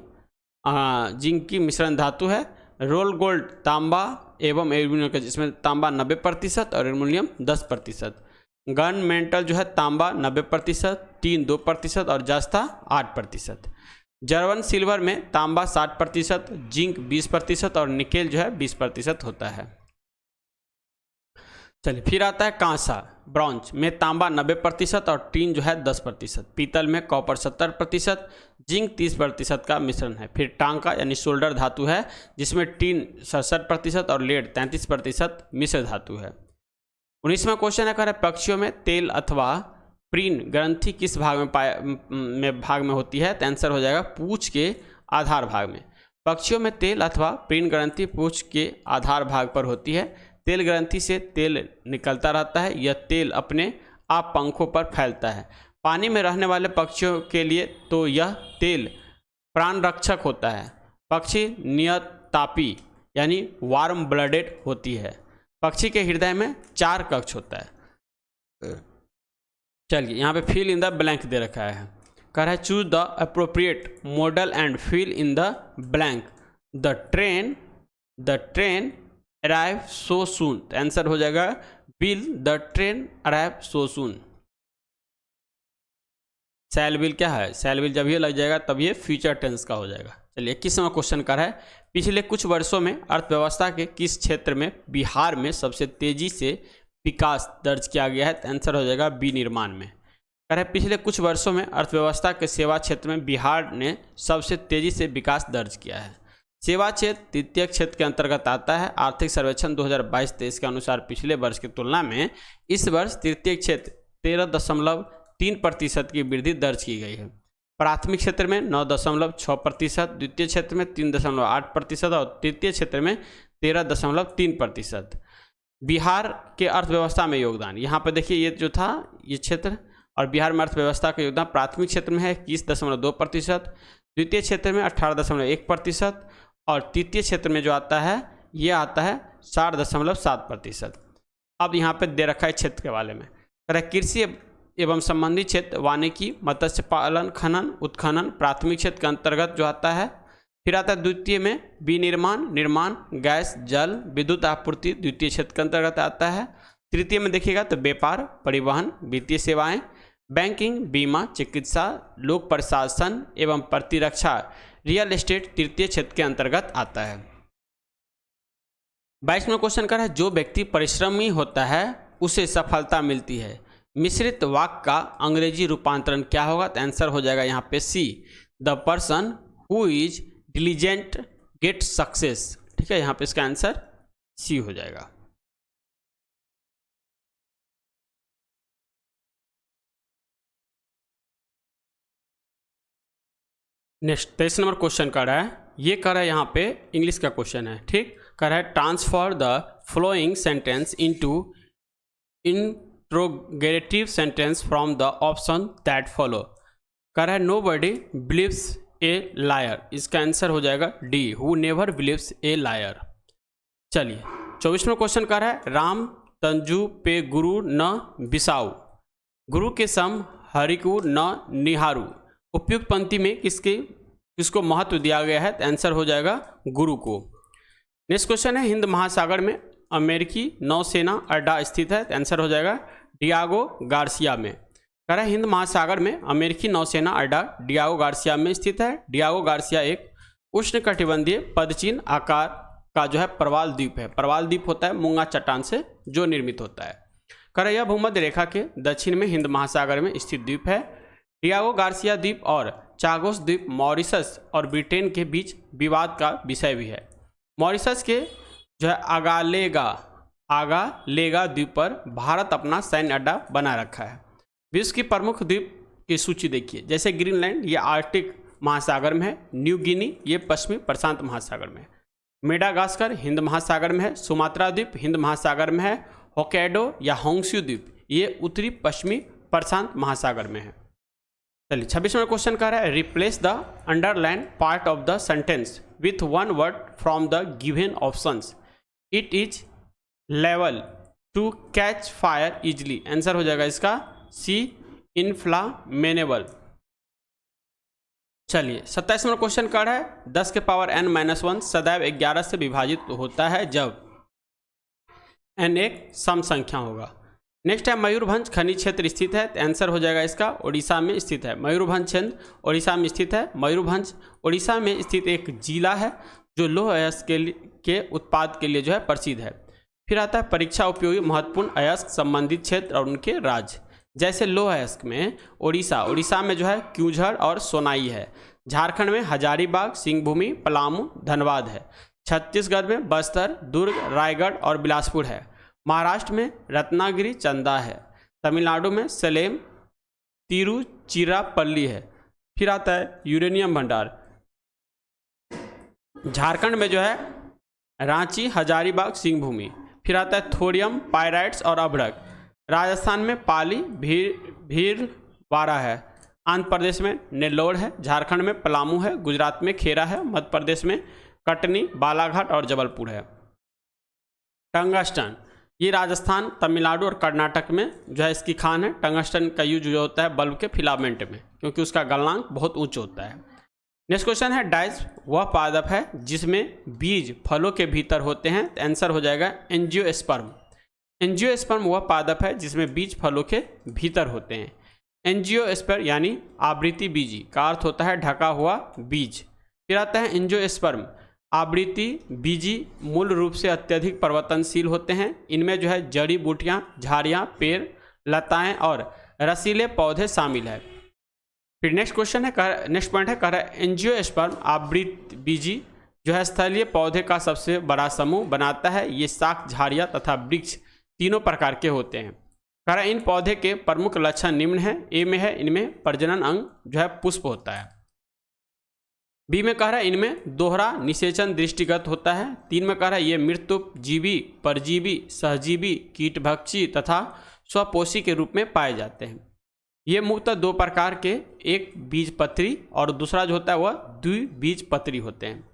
जिंक की मिश्रण धातु है। रोल गोल्ड तांबा एवं एल्यूमिनियम का, जिसमें तांबा 90% और एल्यूमिनियम 10%। गन मेटल जो है तांबा 90%, टीन 2% और जस्ता 8%। जर्मन सिल्वर में तांबा 60%, जिंक 20% और निकेल जो है 20% होता है। चलिए फिर आता है कांसा ब्रॉन्ज में तांबा 90% और टीन जो है 10%। पीतल में कॉपर 70%, जिंक 30% का मिश्रण है। फिर टांका यानी शोल्डर धातु है, जिसमें टीन 67% और लेड 33% मिश्र धातु है। 19वां क्वेश्चन है कह रहा है पक्षियों में तेल अथवा प्रीन ग्रंथि किस भाग में होती है? तो आंसर हो जाएगा पूंछ के आधार भाग में। पक्षियों में तेल अथवा प्रीन ग्रंथि पूंछ के आधार भाग पर होती है। तेल ग्रंथि से तेल निकलता रहता है। यह तेल अपने आप पंखों पर फैलता है। पानी में रहने वाले पक्षियों के लिए तो यह तेल प्राण रक्षक होता है। पक्षी नियतापी यानी वार्म ब्लडेड होती है। पक्षी के हृदय में 4 कक्ष होता है। चलिए यहाँ पे फिल इन द ब्लैंक दे रखा है। कह रहा है choose the appropriate model and fill in the blank. The train arrive so soon. Answer हो जाएगा will the train arrive so soon. Shall will क्या है? शैल विल जब ये लग जाएगा तब ये फ्यूचर टेंस का हो जाएगा। चलिए 21वां क्वेश्चन कर है पिछले कुछ वर्षों में अर्थव्यवस्था के किस क्षेत्र में बिहार में सबसे तेजी से विकास दर्ज किया गया है? तो आंसर हो जाएगा बी निर्माण में। कह रहे पिछले कुछ वर्षों में अर्थव्यवस्था के सेवा क्षेत्र में बिहार ने सबसे तेजी से विकास दर्ज किया है। सेवा क्षेत्र तृतीय क्षेत्र के अंतर्गत आता है। आर्थिक सर्वेक्षण 2022-23 के अनुसार पिछले वर्ष की तुलना में इस वर्ष तृतीय क्षेत्र 13.3% की वृद्धि दर्ज की गई है। प्राथमिक क्षेत्र में 9.6%, द्वितीय क्षेत्र में 3.8% और तृतीय क्षेत्र में 13.3%। बिहार के अर्थव्यवस्था में योगदान, यहाँ पर देखिए ये जो था ये क्षेत्र और बिहार में अर्थव्यवस्था का योगदान प्राथमिक क्षेत्र में है 21.2%, द्वितीय क्षेत्र में 18.1% और तृतीय क्षेत्र में जो आता है ये आता है 4.7%। अब यहाँ पे दे रखा है क्षेत्र के बारे में। कृषि एवं संबंधित क्षेत्र वानिकी मत्स्य पालन खनन उत्खनन प्राथमिक क्षेत्र के अंतर्गत जो आता है। फिर आता है द्वितीय में निर्माण गैस जल विद्युत आपूर्ति द्वितीय क्षेत्र के अंतर्गत आता है। तृतीय में देखिएगा तो व्यापार परिवहन वित्तीय सेवाएं बैंकिंग बीमा चिकित्सा लोक प्रशासन एवं प्रतिरक्षा रियल एस्टेट तृतीय क्षेत्र के अंतर्गत आता है। 22वां क्वेश्चन कर है जो व्यक्ति परिश्रमी होता है उसे सफलता मिलती है। मिश्रित वाक्य का अंग्रेजी रूपांतरण क्या होगा? तो आंसर हो जाएगा यहाँ पे see the person who is diligent get success. ठीक है, यहाँ पे इसका आंसर सी हो जाएगा। नेक्स्ट 23 नंबर क्वेश्चन कर रहा है, ये कर रहा है यहाँ पे इंग्लिश का क्वेश्चन है। ठीक, कर रहा है transfer the flowing sentence into interrogative sentence from the option that follow. कर रहा है nobody believes a liar. इसका आंसर हो जाएगा D who never believes a liar. चलिए 24वां क्वेश्चन कर रहा है राम तंजू पे गुरु न बिसाऊ, गुरु के सम हरिकु न निहारू। उपयुक्त पंक्ति में किसको महत्व दिया गया है? तो आंसर हो जाएगा गुरु को। नेक्स्ट क्वेश्चन है हिंद महासागर में अमेरिकी नौसेना अड्डा स्थित है। तो आंसर हो जाएगा डियागो गार्सिया में। कह रहा है हिंद महासागर में अमेरिकी नौसेना अड्डा डियागो गार्सिया में स्थित है। डियागो गार्सिया एक उष्णकटिबंधीय पदचिन्ह आकार का जो है प्रवाल द्वीप है। प्रवाल द्वीप होता है मूंगा चट्टान से जो निर्मित होता है। कर यह भूमध्य रेखा के दक्षिण में हिंद महासागर में स्थित द्वीप है। डियागो गार्सिया द्वीप और चागोस द्वीप मॉरिशस और ब्रिटेन के बीच विवाद का विषय भी है। मॉरिशस के जो है आगालेगा द्वीप पर भारत अपना सैन्य अड्डा बना रखा है। विश्व की प्रमुख द्वीप की सूची देखिए, जैसे ग्रीनलैंड ये आर्कटिक महासागर में है, न्यू गिनी ये पश्चिमी प्रशांत महासागर में है, मेडागास्कर हिंद महासागर में है, सुमात्रा द्वीप हिंद महासागर में है, होक्काइडो या होंग्शू द्वीप ये उत्तरी पश्चिमी प्रशांत महासागर में है। चलिए 26वां क्वेश्चन कह रहा है replace the underline part of the sentence with one word from the given options. It is level to catch fire easily. Answer हो जाएगा इसका सी इनफ्लामेनेबल। चलिए 27वां क्वेश्चन कह रहा है 10 के पावर n-1 सदैव 11 से विभाजित होता है जब n एक सम संख्या होगा। नेक्स्ट है मयूरभंज खनिज क्षेत्र स्थित है। आंसर हो जाएगा इसका उड़ीसा में स्थित है। मयूरभंज क्षेत्र उड़ीसा में स्थित है। मयूरभंज उड़ीसा में स्थित एक जिला है जो लौह अयस्क के उत्पाद के लिए जो है प्रसिद्ध है। फिर आता है परीक्षा उपयोगी महत्वपूर्ण अयस्क संबंधित क्षेत्र और उनके राज्य। जैसे लौह अयस्क में उड़ीसा में जो है क्यूझड़ और सोनाई है। झारखंड में हजारीबाग, सिंहभूमि, पलामू, धनबाद है। छत्तीसगढ़ में बस्तर, दुर्ग, रायगढ़ और बिलासपुर है। महाराष्ट्र में रत्नागिरी, चंदा है। तमिलनाडु में सलेम, तिरुचिरापल्ली है। फिर आता है यूरेनियम भंडार। झारखंड में जो है रांची, हजारीबाग, सिंहभूमि। फिर आता है थोरियम, पायराइट्स और अभ्रक। राजस्थान में पाली, भीलवाड़ा है। आंध्र प्रदेश में नेल्लोर है। झारखंड में पलामू है। गुजरात में खेरा है। मध्य प्रदेश में कटनी, बालाघाट और जबलपुर है। टंगस्टन ये राजस्थान, तमिलनाडु और कर्नाटक में जो है इसकी खान है। टंगस्टन का यूज जो होता है बल्ब के फिलामेंट में, क्योंकि उसका गलनांक बहुत उच्च होता है। नेक्स्ट क्वेश्चन है डाइस वह पादप है जिसमें बीज फलों के भीतर होते हैं। आंसर हो जाएगा एंजियोस्पर्म। एंजियोस्पर्म वह पादप है जिसमें बीज फलों के भीतर होते हैं। एंजियोस्पर्म यानी आवृत्ति बीजी का अर्थ होता है ढका हुआ बीज। फिर आता है एंजियोस्पर्म आवृत्ति बीजी मूल रूप से अत्यधिक परिवर्तनशील होते हैं। इनमें जो है जड़ी बूटियां, झाड़ियां, पेड़, लताएं और रसीले पौधे शामिल है। फिर नेक्स्ट क्वेश्चन है, नेक्स्ट पॉइंट है कह रहा है एंजियोस्पर्म आवृत्ति बीजी जो है स्थलीय पौधे का सबसे बड़ा समूह बनाता है। ये शाख, झाड़ियां तथा वृक्ष तीनों प्रकार के होते हैं। कह रहा है इन पौधे के प्रमुख लक्षण निम्न है। ए में है इनमें प्रजनन अंग जो है पुष्प होता है। बी में कह रहा है इनमें दोहरा निषेचन दृष्टिगत होता है। 3 में कह रहा है ये मृतुप जीवी, परजीवी, सहजीवी, कीटभक्षी तथा स्वपोषी के रूप में पाए जाते हैं। ये मुख्यतः 2 प्रकार के, एक बीजपत्री और दूसरा जो होता है वह द्विबीजपत्री होते हैं।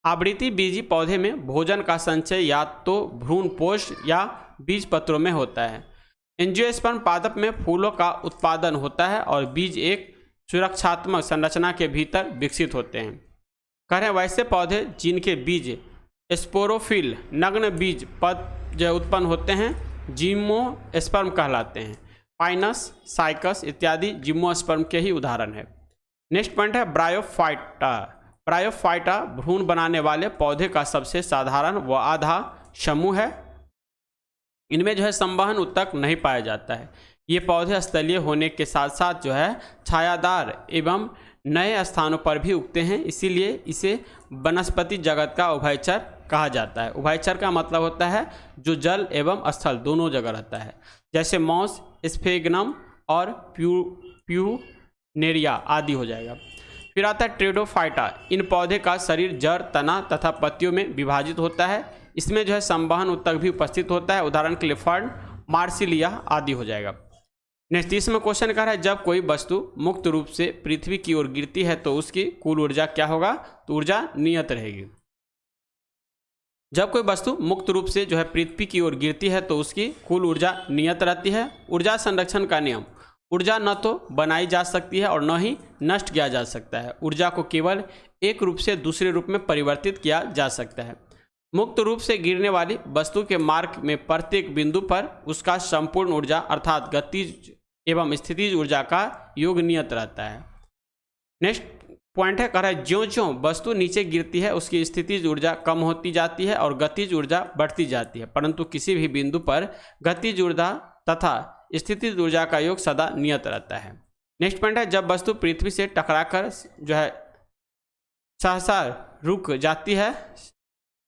आवृत्ति बीजी पौधे में भोजन का संचय या तो भ्रूण पोष या बीज पत्रों में होता है। एंजियोस्पर्म पादप में फूलों का उत्पादन होता है और बीज एक सुरक्षात्मक संरचना के भीतर विकसित होते हैं। कह रहे हैं वैसे पौधे जिनके बीज स्पोरोफिल नग्न बीज पद जो उत्पन्न होते हैं जिम्नोस्पर्म कहलाते हैं। पाइनस, साइकस इत्यादि जिम्नोस्पर्म के ही उदाहरण है। नेक्स्ट पॉइंट है ब्रायोफाइटा। ब्रायोफाइटा भ्रूण बनाने वाले पौधे का सबसे साधारण व आधा समूह है। इनमें जो है संवहन उत्तक नहीं पाया जाता है। ये पौधे स्थलीय होने के साथ साथ जो है छायादार एवं नए स्थानों पर भी उगते हैं, इसीलिए इसे वनस्पति जगत का उभयचर कहा जाता है। उभयचर का मतलब होता है जो जल एवं स्थल दोनों जगह रहता है, जैसे मॉस, स्फेगनम और प्यूनेरिया आदि हो जाएगा। फिर आता है ट्रेडोफाइटा। इन पौधे का शरीर जड़, तना तथा पत्तियों में विभाजित होता है। इसमें जो है संवहन उत्तक भी उपस्थित होता है, उदाहरण के लिए फर्न, मार्सिलिया आदि हो जाएगा। नेक्स्ट 30वां क्वेश्चन कह रहा है जब कोई वस्तु मुक्त रूप से पृथ्वी की ओर गिरती है तो उसकी कुल ऊर्जा क्या होगा? तो ऊर्जा नियत रहेगी। जब कोई वस्तु मुक्त रूप से जो है पृथ्वी की ओर गिरती है तो उसकी कुल ऊर्जा नियत रहती है। ऊर्जा संरक्षण का नियम, ऊर्जा न तो बनाई जा सकती है और न ही नष्ट किया जा सकता है। ऊर्जा को केवल एक रूप से दूसरे रूप में परिवर्तित किया जा सकता है। मुक्त रूप से गिरने वाली वस्तु के मार्ग में प्रत्येक बिंदु पर उसका संपूर्ण ऊर्जा अर्थात गतिज एवं स्थितिज ऊर्जा का योग नियत रहता है। नेक्स्ट पॉइंट है कह रहा है ज्यों ज्यों वस्तु नीचे गिरती है उसकी स्थितिज ऊर्जा कम होती जाती है और गतिज ऊर्जा बढ़ती जाती है, परंतु किसी भी बिंदु पर गतिज ऊर्जा तथा स्थितिज ऊर्जा का योग सदा नियत रहता है। नेक्स्ट पॉइंट है, जब वस्तु पृथ्वी से टकराकर जो है सहसा रुक जाती है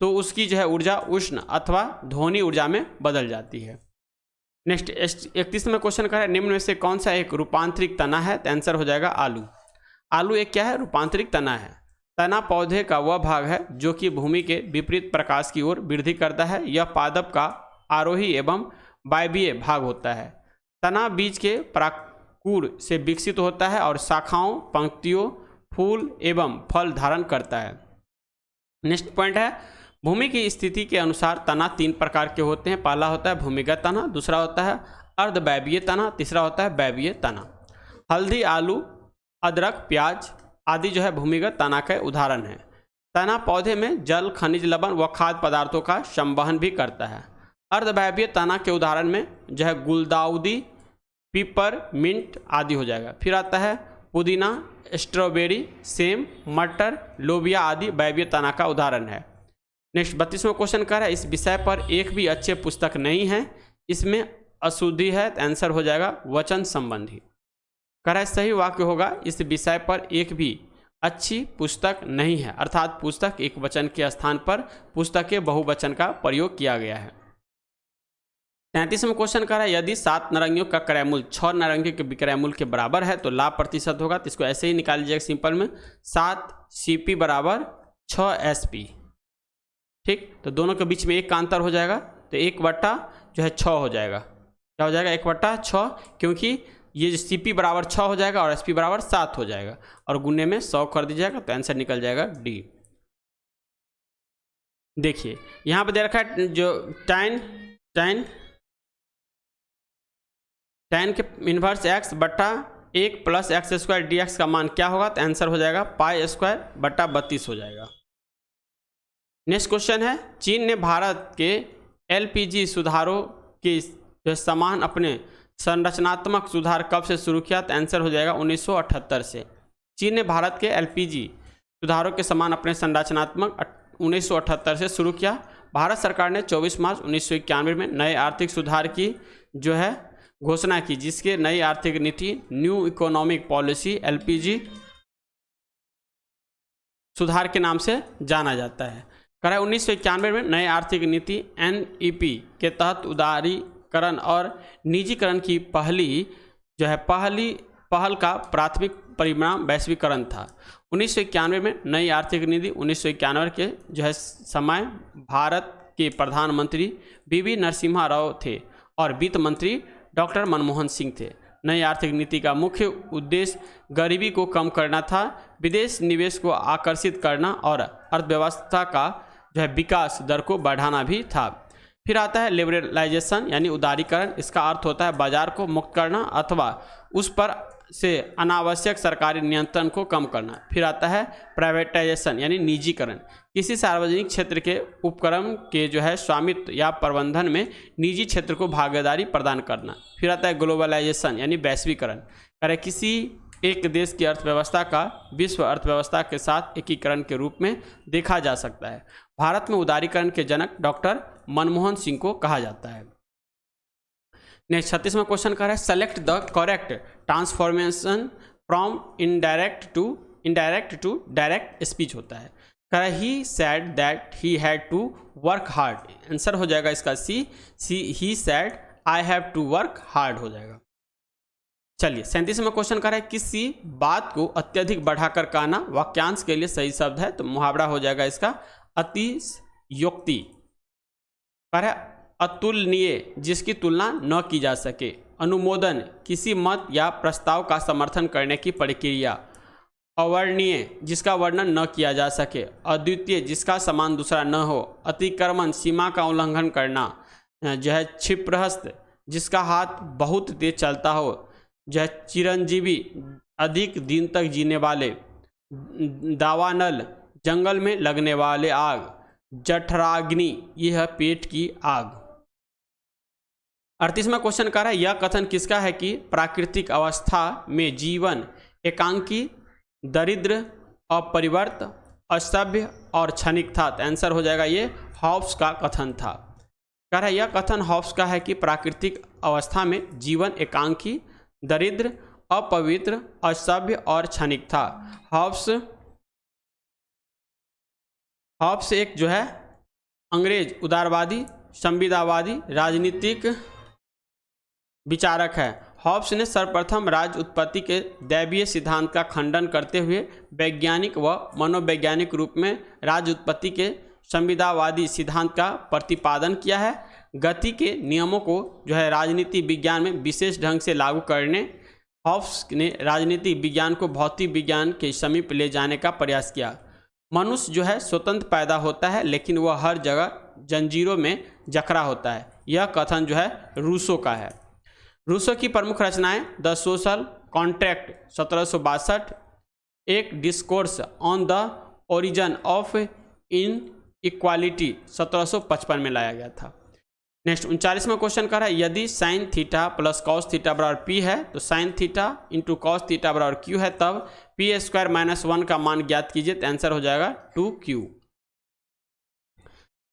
तो उसकी जो है ऊर्जा उष्ण अथवा ध्वनि ऊर्जा में बदल जाती है। नेक्स्ट 31वां क्वेश्चन का है, निम्न में से कौन सा एक रूपांतरित तना है? तो आंसर हो जाएगा आलू। आलू एक क्या है? रूपांतरित तना है। तना पौधे का वह भाग है जो कि भूमि के विपरीत प्रकाश की ओर वृद्धि करता है। यह पादप का आरोही एवं वायवीय भाग होता है। तना बीज के प्राकुर से विकसित होता है और शाखाओं, पंक्तियों, फूल एवं फल धारण करता है। नेक्स्ट पॉइंट है, भूमि की स्थिति के अनुसार तना 3 प्रकार के होते हैं। पहला होता है भूमिगत तना, दूसरा होता है अर्धवायवीय तना, तीसरा होता है वायवीय तना। हल्दी, आलू, अदरक, प्याज आदि जो है भूमिगत तना के उदाहरण है। तना पौधे में जल, खनिज लवण व खाद्य पदार्थों का संवहन भी करता है। अर्धवायवीय तना के उदाहरण में जो है गुलदाउदी, पीपर, मिंट आदि हो जाएगा। फिर आता है पुदीना, स्ट्रॉबेरी, सेम, मटर, लोबिया आदि वायवीय तना का उदाहरण है। नेक्स्ट 32वां क्वेश्चन कर रहा है, इस विषय पर एक भी अच्छे पुस्तक नहीं है, इसमें अशुद्धि है। तो आंसर हो जाएगा वचन संबंधी। कह रहा है सही वाक्य होगा, इस विषय पर एक भी अच्छी पुस्तक नहीं है, अर्थात पुस्तक एक वचन के स्थान पर पुस्तक के बहुवचन का प्रयोग किया गया है। 33वां क्वेश्चन कह रहा है, यदि 7 नारंगियों का क्रय मूल्य 6 नारंगियों के विक्रय मूल्य के बराबर है तो लाभ प्रतिशत होगा। तो इसको ऐसे ही निकाल लीजिएगा सिंपल में, 7 CP बराबर 6 SP। ठीक, तो दोनों के बीच में 1 का अंतर हो जाएगा, तो 1/6 जो है 6 हो जाएगा। क्या हो जाएगा? 1/6, क्योंकि ये जो CP बराबर 6 हो जाएगा और SP बराबर 7 हो जाएगा और गुने में 100 कर दीजिएगा, तो आंसर निकल जाएगा D। देखिए यहाँ पे दे रखा है जो tan के इनवर्स x बटा 1 + x² dx का मान क्या होगा? तो आंसर हो जाएगा π²/32 हो जाएगा। नेक्स्ट क्वेश्चन है, चीन ने भारत के LPG सुधारों के जो समान अपने संरचनात्मक सुधार कब से शुरू किया? तो आंसर हो जाएगा 1978 से। चीन ने भारत के LPG सुधारों के समान अपने संरचनात्मक 1978 से शुरू किया। भारत सरकार ने 24 मार्च 1991 में नए आर्थिक सुधार की जो है घोषणा की, जिसके नई आर्थिक नीति न्यू इकोनॉमिक पॉलिसी LPG सुधार के नाम से जाना जाता है। कह रहा है 1991 में नए आर्थिक नीति NEP के तहत उदारीकरण और निजीकरण की पहल का प्राथमिक परिणाम वैश्वीकरण था। 1991 में नई आर्थिक नीति 1991 के जो है समय भारत के प्रधानमंत्री BV नरसिम्हा राव थे और वित्त मंत्री डॉक्टर मनमोहन सिंह थे। नई आर्थिक नीति का मुख्य उद्देश्य गरीबी को कम करना था, विदेश निवेश को आकर्षित करना और अर्थव्यवस्था का जो है विकास दर को बढ़ाना भी था। फिर आता है लिबरलाइजेशन यानी उदारीकरण। इसका अर्थ होता है बाजार को मुक्त करना अथवा उस पर से अनावश्यक सरकारी नियंत्रण को कम करना। फिर आता है प्राइवेटाइजेशन यानी निजीकरण, किसी सार्वजनिक क्षेत्र के उपक्रम के जो है स्वामित्व या प्रबंधन में निजी क्षेत्र को भागीदारी प्रदान करना। फिर आता है ग्लोबलाइजेशन यानी वैश्वीकरण, अरे किसी एक देश की अर्थव्यवस्था का विश्व अर्थव्यवस्था के साथ एकीकरण के रूप में देखा जा सकता है। भारत में उदारीकरण के जनक डॉक्टर मनमोहन सिंह को कहा जाता है। नेक्स्ट 36वां क्वेश्चन कर रहा है, select the correct transformation from indirect to direct speech होता है। कह रहा है he said that he had to work hard. Answer हो जाएगा इसका C he said I have to work hard हो जाएगा। चलिए 37वां क्वेश्चन कर रहा है, किसी बात को अत्यधिक बढ़ाकर कहना वाक्यांश के लिए सही शब्द है, तो मुहावरा हो जाएगा इसका अतिशयोक्ति। कह रहा है अतुलनीय जिसकी तुलना न की जा सके। अनुमोदन किसी मत या प्रस्ताव का समर्थन करने की प्रक्रिया। अवर्णनीय जिसका वर्णन न किया जा सके। अद्वितीय जिसका समान दूसरा न हो। अतिक्रमण सीमा का उल्लंघन करना जो है। क्षिप्रहस्त जिसका हाथ बहुत तेज चलता हो जो है। चिरंजीवी अधिक दिन तक जीने वाले। दावानल जंगल में लगने वाले आग। जठराग्नि यह है पेट की आग। 38वां क्वेश्चन कह रहा है, यह कथन किसका है कि प्राकृतिक अवस्था में जीवन एकांकी, दरिद्र, अपरिवर्त, असभ्य और क्षणिक था। तो आंसर हो जाएगा ये हॉब्स का कथन था। कह रहा है यह कथन हॉब्स का है कि प्राकृतिक अवस्था में जीवन एकांकी, दरिद्र, अपवित्र, असभ्य और क्षणिक था। हॉब्स एक जो है अंग्रेज उदारवादी, संविदावादी, राजनीतिक विचारक है। हॉब्स ने सर्वप्रथम राज्य उत्पत्ति के दैवीय सिद्धांत का खंडन करते हुए वैज्ञानिक व मनोवैज्ञानिक रूप में राज्य उत्पत्ति के संविदावादी सिद्धांत का प्रतिपादन किया है। गति के नियमों को जो है राजनीति विज्ञान में विशेष ढंग से लागू करने हॉब्स ने राजनीति विज्ञान को भौतिक विज्ञान के समीप ले जाने का प्रयास किया। मनुष्य जो है स्वतंत्र पैदा होता है, लेकिन वह हर जगह जंजीरों में जकड़ा होता है। यह कथन जो है रूसो का है। रूसो की प्रमुख रचनाएं द सोशल कॉन्ट्रैक्ट 1762, एक discourse on the origin of inequality 1755 में लाया गया था। नेक्स्ट 39वां क्वेश्चन कर रहा है यदि sine theta plus cos theta बराबर पी है तो sine theta into cos theta बराबर क्यू है, तब पी स्क्वायर माइनस 1 का मान ज्ञात कीजिए। तो आंसर हो जाएगा 2q।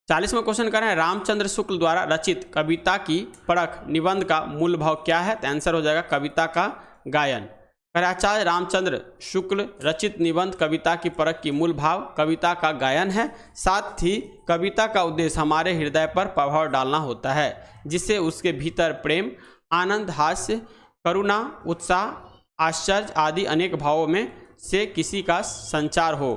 40वां क्वेश्चन कर रहे हैं रामचंद्र शुक्ल द्वारा रचित कविता की परख निबंध का मूल भाव क्या है। तो आंसर हो जाएगा कविता का गायन। आचार्य रामचंद्र शुक्ल रचित निबंध कविता की परख की मूल भाव कविता का गायन है। साथ ही कविता का उद्देश्य हमारे हृदय पर प्रभाव डालना होता है, जिससे उसके भीतर प्रेम, आनंद, हास्य, करुणा, उत्साह, आश्चर्य आदि अनेक भावों में से किसी का संचार हो।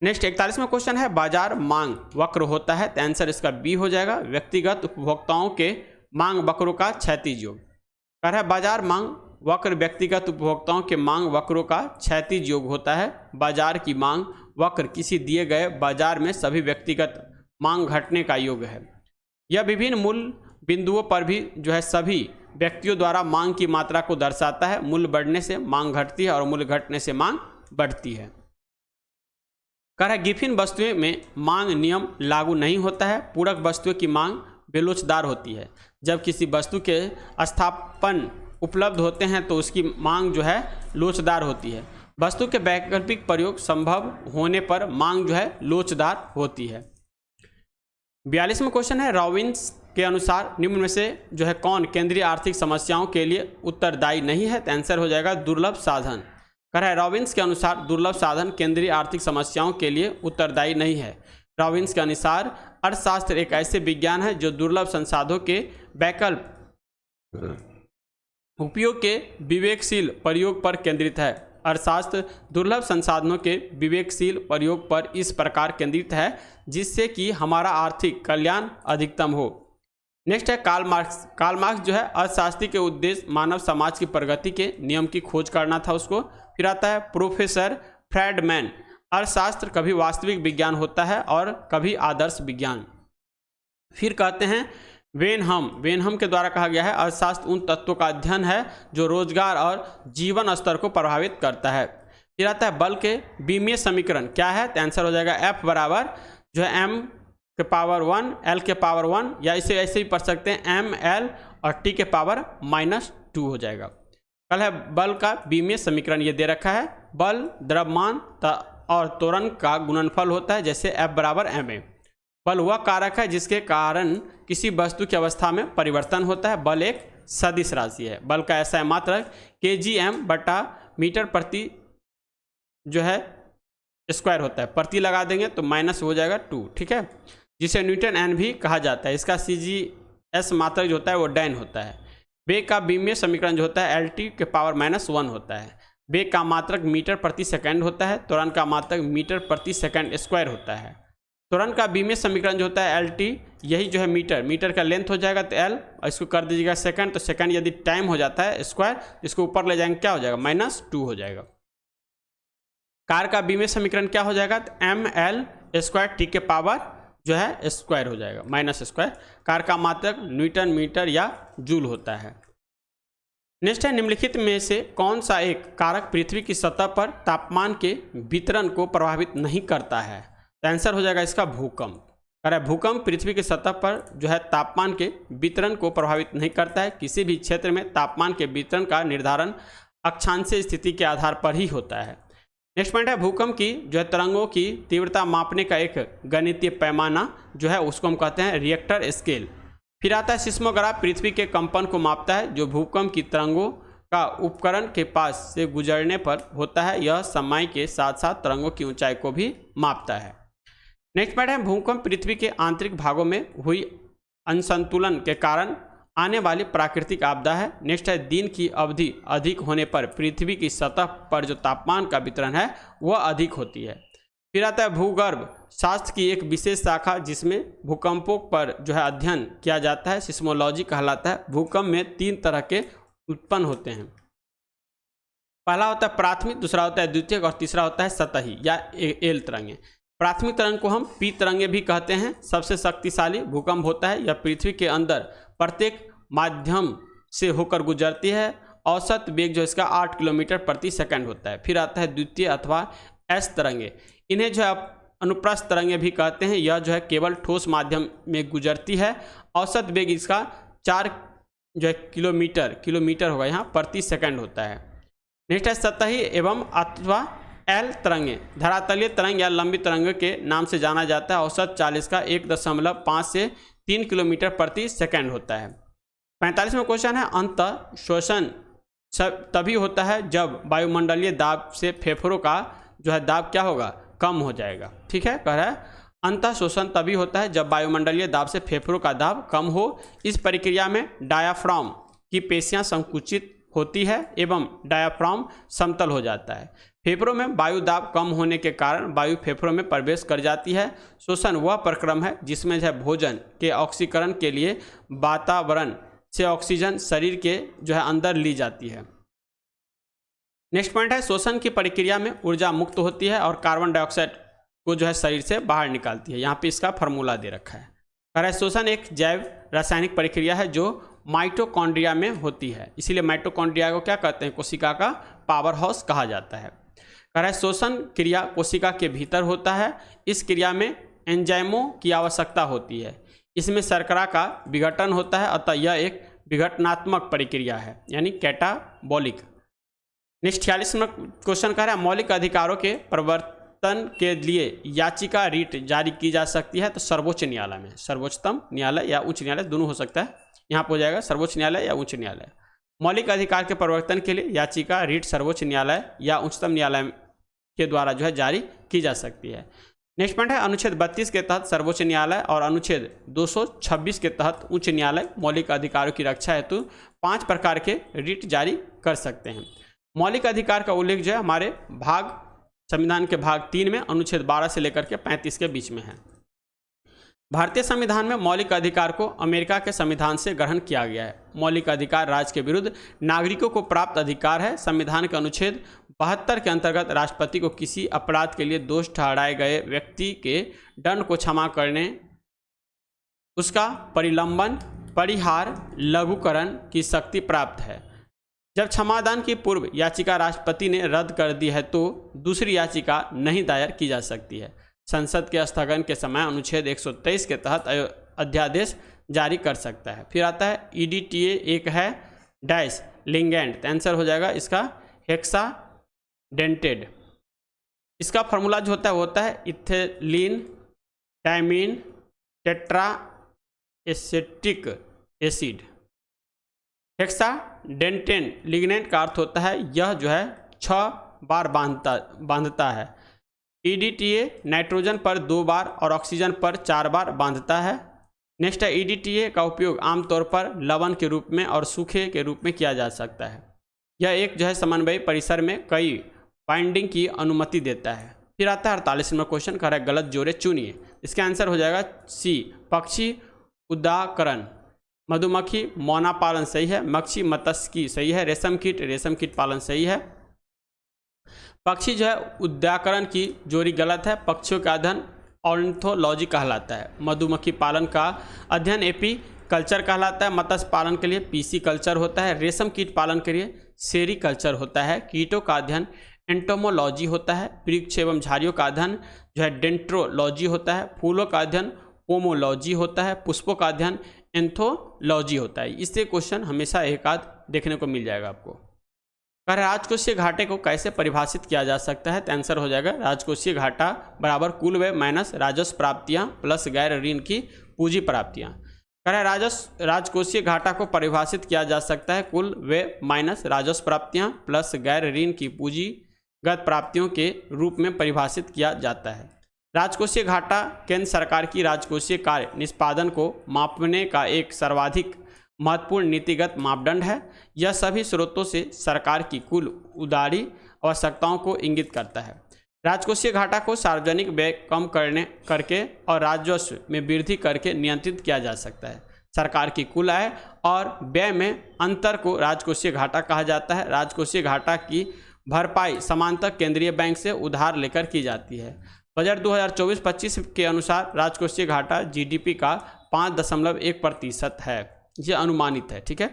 नेक्स्ट 41वां क्वेश्चन है बाजार मांग वक्र होता है। तो आंसर इसका बी हो जाएगा। व्यक्तिगत उपभोक्ताओं के मांग वक्रों का क्षैतिज योग। कह रहा है बाजार मांग वक्र व्यक्तिगत उपभोक्ताओं के मांग वक्रों का क्षैतिज योग होता है। बाजार की मांग वक्र किसी दिए गए बाजार में सभी व्यक्तिगत मांग घटने का योग है। यह विभिन्न मूल्य बिंदुओं पर भी जो है सभी व्यक्तियों द्वारा मांग की मात्रा को दर्शाता है। मूल्य बढ़ने से मांग घटती है और मूल्य घटने से मांग बढ़ती है। कह रहा है गिफिन वस्तुएं में मांग नियम लागू नहीं होता है। पूरक वस्तुओं की मांग बेलोचदार होती है। जब किसी वस्तु के स्थापन उपलब्ध होते हैं तो उसकी मांग जो है लोचदार होती है। वस्तु के वैकल्पिक प्रयोग संभव होने पर मांग जो है लोचदार होती है। 42वां क्वेश्चन है रॉबिन्स के अनुसार निम्न में से जो है कौन केंद्रीय आर्थिक समस्याओं के लिए उत्तरदायी नहीं है। तो आंसर हो जाएगा दुर्लभ साधन। कह रहा है रॉबिन्स के अनुसार दुर्लभ साधन केंद्रीय आर्थिक समस्याओं के लिए उत्तरदायी नहीं है। रॉबिन्स के अनुसार अर्थशास्त्र एक ऐसे विज्ञान है जो दुर्लभ संसाधनों के वैकल्पिक उपयोग के विवेकशील प्रयोग पर केंद्रित है। अर्थशास्त्र दुर्लभ संसाधनों के विवेकशील प्रयोग पर इस प्रकार केंद्रित है जिससे कि हमारा आर्थिक कल्याण अधिकतम हो। नेक्स्ट है कार्ल मार्क्स। कार्ल मार्क्स जो है अर्थशास्त्री के उद्देश्य मानव समाज की प्रगति के नियम की खोज करना था उसको। फिर आता है प्रोफेसर फ्रेडमैन। अर्थशास्त्र कभी वास्तविक विज्ञान होता है और कभी आदर्श विज्ञान। फिर कहते हैं वेनहम के द्वारा कहा गया है अर्थशास्त्र उन तत्वों का अध्ययन है जो रोजगार और जीवन स्तर को प्रभावित करता है। फिर आता है बल के बीमीय समीकरण क्या है। तो आंसर हो जाएगा F बराबर जो है m के पावर 1 L के पावर 1, या इसे ऐसे ही पढ़ सकते हैं M L और T के पावर -2 हो जाएगा। कल है बल का बीमीय समीकरण ये दे रखा है। बल द्रव्यमान और त्वरण का गुणनफल होता है, जैसे F बराबर ma। बल वह कारक है जिसके कारण किसी वस्तु की अवस्था में परिवर्तन होता है। बल एक सदिश राशि है। बल का ऐसा मात्रक kgm बटा मीटर प्रति जो है स्क्वायर होता है। प्रति लगा देंगे तो माइनस हो जाएगा 2, ठीक है, जिसे न्यूटन एन भी कहा जाता है। इसका CGS मात्रक जो होता है वो डैन होता है। वेग का बीमीय समीकरण जो होता है LT के पावर -1 होता है। वेग का मात्रक मीटर प्रति सेकंड होता है। त्वरण का मात्रक मीटर प्रति सेकंड स्क्वायर होता है। त्वरण का बीमीय समीकरण जो होता है LT, यही जो है मीटर का लेंथ हो जाएगा तो L, और इसको कर दीजिएगा सेकंड, तो सेकंड यदि टाइम हो जाता है स्क्वायर, इसको ऊपर ले जाएंगे क्या हो जाएगा -2 हो जाएगा। कार का बीमीय समीकरण क्या हो जाएगा तो ML स्क्वायर T के पावर जो है स्क्वायर हो जाएगा -स्क्वायर। कार का मात्रक न्यूटन मीटर या जूल होता है। नेक्स्ट है निम्नलिखित में से कौन सा एक कारक पृथ्वी की सतह पर तापमान के वितरण को प्रभावित नहीं करता है। तो आंसर हो जाएगा इसका भूकंप। कह रहा है भूकंप पृथ्वी की सतह पर जो है तापमान के वितरण को प्रभावित नहीं करता है। किसी भी क्षेत्र में तापमान के वितरण का निर्धारण अक्षांशीय स्थिति के आधार पर ही होता है। नेक्स्ट पॉइंट है भूकंप की जो है तरंगों की तीव्रता मापने का एक गणितीय पैमाना जो है उसको हम कहते हैं रिएक्टर स्केल। फिर आता है सिस्मोग्राफ, पृथ्वी के कंपन को मापता है, जो भूकंप की तरंगों का उपकरण के पास से गुजरने पर होता है। यह समय के साथ साथ तरंगों की ऊंचाई को भी मापता है। नेक्स्ट पॉइंट है भूकंप पृथ्वी के आंतरिक भागों में हुई असंतुलन के कारण आने वाली प्राकृतिक आपदा है। नेक्स्ट है दिन की अवधि अधिक होने पर पृथ्वी की सतह पर जो तापमान का वितरण है वह अधिक होती है। फिर आता है भूगर्भ शास्त्र की एक विशेष शाखा जिसमें भूकंपों पर जो है अध्ययन किया जाता है, सिस्मोलॉजी कहलाता है। भूकंप में 3 तरह के उत्पन्न होते हैं। पहला होता है प्राथमिक, दूसरा होता है द्वितीयक और तीसरा होता है सतही या एल तरंगे। प्राथमिक तरंग को हम पी तरंगे भी कहते हैं। सबसे शक्तिशाली भूकंप होता है, यह पृथ्वी के अंदर प्रत्येक माध्यम से होकर गुजरती है। औसत वेग जो इसका 8 किलोमीटर प्रति सेकंड होता है। फिर आता है द्वितीय अथवा एस तरंगे, इन्हें जो है अनुप्रस्थ तरंगे भी कहते हैं। यह जो है केवल ठोस माध्यम में गुजरती है। औसत वेग इसका 4 जो है किलोमीटर होगा यहाँ प्रति सेकंड होता है। नेक्स्ट है सतही एवं अथवा एल तरंगे, धरातलीय तरंग या लंबी तरंग के नाम से जाना जाता है। औसत 40 का 1.5 से 3 किलोमीटर प्रति सेकंड होता है। 45वां क्वेश्चन है अंत शोषण तभी होता है जब वायुमंडलीय दाब से फेफड़ों का जो है दाब क्या होगा, कम हो जाएगा। ठीक है, कह रहा है अंतः शोषण तभी होता है जब वायुमंडलीय दाब से फेफड़ों का दाब कम हो। इस प्रक्रिया में डायाफ्राम की पेशियां संकुचित होती है एवं डायाफ्राम समतल हो जाता है। फेफड़ों में वायु दाब कम होने के कारण वायु फेफड़ों में प्रवेश कर जाती है। शोषण वह प्रक्रम है जिसमें जो है भोजन के ऑक्सीकरण के लिए वातावरण से ऑक्सीजन शरीर के जो है अंदर ली जाती है। नेक्स्ट पॉइंट है शोषण की प्रक्रिया में ऊर्जा मुक्त होती है और कार्बन डाइऑक्साइड को जो है शरीर से बाहर निकालती है। यहाँ पे इसका फॉर्मूला दे रखा है। कह रहा है शोषण एक जैव रासायनिक प्रक्रिया है जो माइटोकॉन्ड्रिया में होती है। इसीलिए माइटोकॉन्ड्रिया को क्या कहते हैं, कोशिका का पावर हाउस कहा जाता है। कह रहा है शोषण क्रिया कोशिका के भीतर होता है। इस क्रिया में एंजाइमों की आवश्यकता होती है। इसमें शर्करा का विघटन होता है, अतः यह एक विघटनात्मक प्रक्रिया है यानी कैटाबॉलिक। नेक्स्ट 46वां क्वेश्चन कह रहा है मौलिक अधिकारों के प्रवर्तन के लिए याचिका रीट जारी की जा सकती है। तो सर्वोच्च न्यायालय में, सर्वोच्चतम न्यायालय या उच्च न्यायालय दोनों हो सकता है। यहाँ पर हो जाएगा सर्वोच्च न्यायालय या उच्च न्यायालय। मौलिक अधिकार के प्रवर्तन के लिए याचिका रीट सर्वोच्च न्यायालय या उच्चतम न्यायालय के द्वारा जो है जारी की जा सकती है। नेक्स्ट पॉइंट है अनुच्छेद 32 के तहत सर्वोच्च न्यायालय और अनुच्छेद 226 के तहत उच्च न्यायालय मौलिक अधिकारों की रक्षा हेतु 5 प्रकार के रीट जारी कर सकते हैं। मौलिक अधिकार का उल्लेख जो है हमारे संविधान के भाग 3 में अनुच्छेद 12 से लेकर के 35 के बीच में है। भारतीय संविधान में मौलिक अधिकार को अमेरिका के संविधान से ग्रहण किया गया है। मौलिक अधिकार राज्य के विरुद्ध नागरिकों को प्राप्त अधिकार है। संविधान के अनुच्छेद 72 के अंतर्गत राष्ट्रपति को किसी अपराध के लिए दोष ठहराए गए व्यक्ति के दंड को क्षमा करने, उसका परिलंबन, परिहार, लघुकरण की शक्ति प्राप्त है। जब क्षमादान की पूर्व याचिका राष्ट्रपति ने रद्द कर दी है तो दूसरी याचिका नहीं दायर की जा सकती है। संसद के स्थगन के समय अनुच्छेद 123 के तहत अध्यादेश जारी कर सकता है। फिर आता है EDTA एक है डैश लिंगेंड, तो आंसर हो जाएगा इसका हेक्साडेंटेड। इसका फॉर्मूला जो होता है ethylene diamine tetra acetic acid. Hexadentate ligand का अर्थ होता है यह जो है 6 बार बांधता है। EDTA नाइट्रोजन पर 2 बार और ऑक्सीजन पर 4 बार बांधता है। नेक्स्ट है EDTA का उपयोग आमतौर पर लवण के रूप में और सूखे के रूप में किया जा सकता है। यह एक जो है समन्वयी परिसर में कई बाइंडिंग की अनुमति देता है। फिर आता है 48वां क्वेश्चन, कह रहा है गलत जोड़े चुनिए। इसका आंसर हो जाएगा C पक्षी उदाकरण। मधुमक्खी मौना पालन सही है। मक्षी मत्स्यिकी सही है। रेशम कीट पालन सही है। पक्षी जो है उद्याकरण की जोड़ी गलत है। पक्षियों का अध्ययन ऑर्निथोलॉजी कहलाता है। मधुमक्खी पालन का अध्ययन एपी कल्चर कहलाता है। मत्स्य पालन के लिए PC कल्चर होता है। रेशम कीट पालन के लिए सेरी कल्चर होता है। कीटों का अध्ययन एंटोमोलॉजी होता है। वृक्ष एवं झाड़ियों का अध्ययन जो है डेंट्रोलॉजी होता है। फूलों का अध्ययन पोमोलॉजी होता है। पुष्पों का अध्ययन एंथोलॉजी होता है। इससे क्वेश्चन हमेशा एक आध देखने को मिल जाएगा आपको। कह रहे राजकोषीय घाटे को कैसे परिभाषित किया जा सकता है, तो आंसर हो जाएगा राजकोषीय घाटा बराबर कुल व्यय माइनस राजस्व प्राप्तियां प्लस गैर ऋण की पूंजी प्राप्तियां। कह रहा है राजकोषीय घाटा को परिभाषित किया जा सकता है कुल व्यय माइनस राजस्व प्राप्तियां प्लस गैर ऋण की पूंजीगत प्राप्तियों के रूप में परिभाषित किया जाता है। राजकोषीय घाटा केंद्र सरकार की राजकोषीय कार्य निष्पादन को मापने का एक सर्वाधिक महत्वपूर्ण नीतिगत मापदंड है। यह सभी स्रोतों से सरकार की कुल उदारी आवश्यकताओं को इंगित करता है। राजकोषीय घाटा को सार्वजनिक व्यय कम करके और राजस्व में वृद्धि करके नियंत्रित किया जा सकता है। सरकार की कुल आय और व्यय में अंतर को राजकोषीय घाटा कहा जाता है। राजकोषीय घाटा की भरपाई समांतर केंद्रीय बैंक से उधार लेकर की जाती है। बजट 2024-25 के अनुसार राजकोषीय घाटा जीडीपी का 5.1% है। यह अनुमानित है। ठीक है।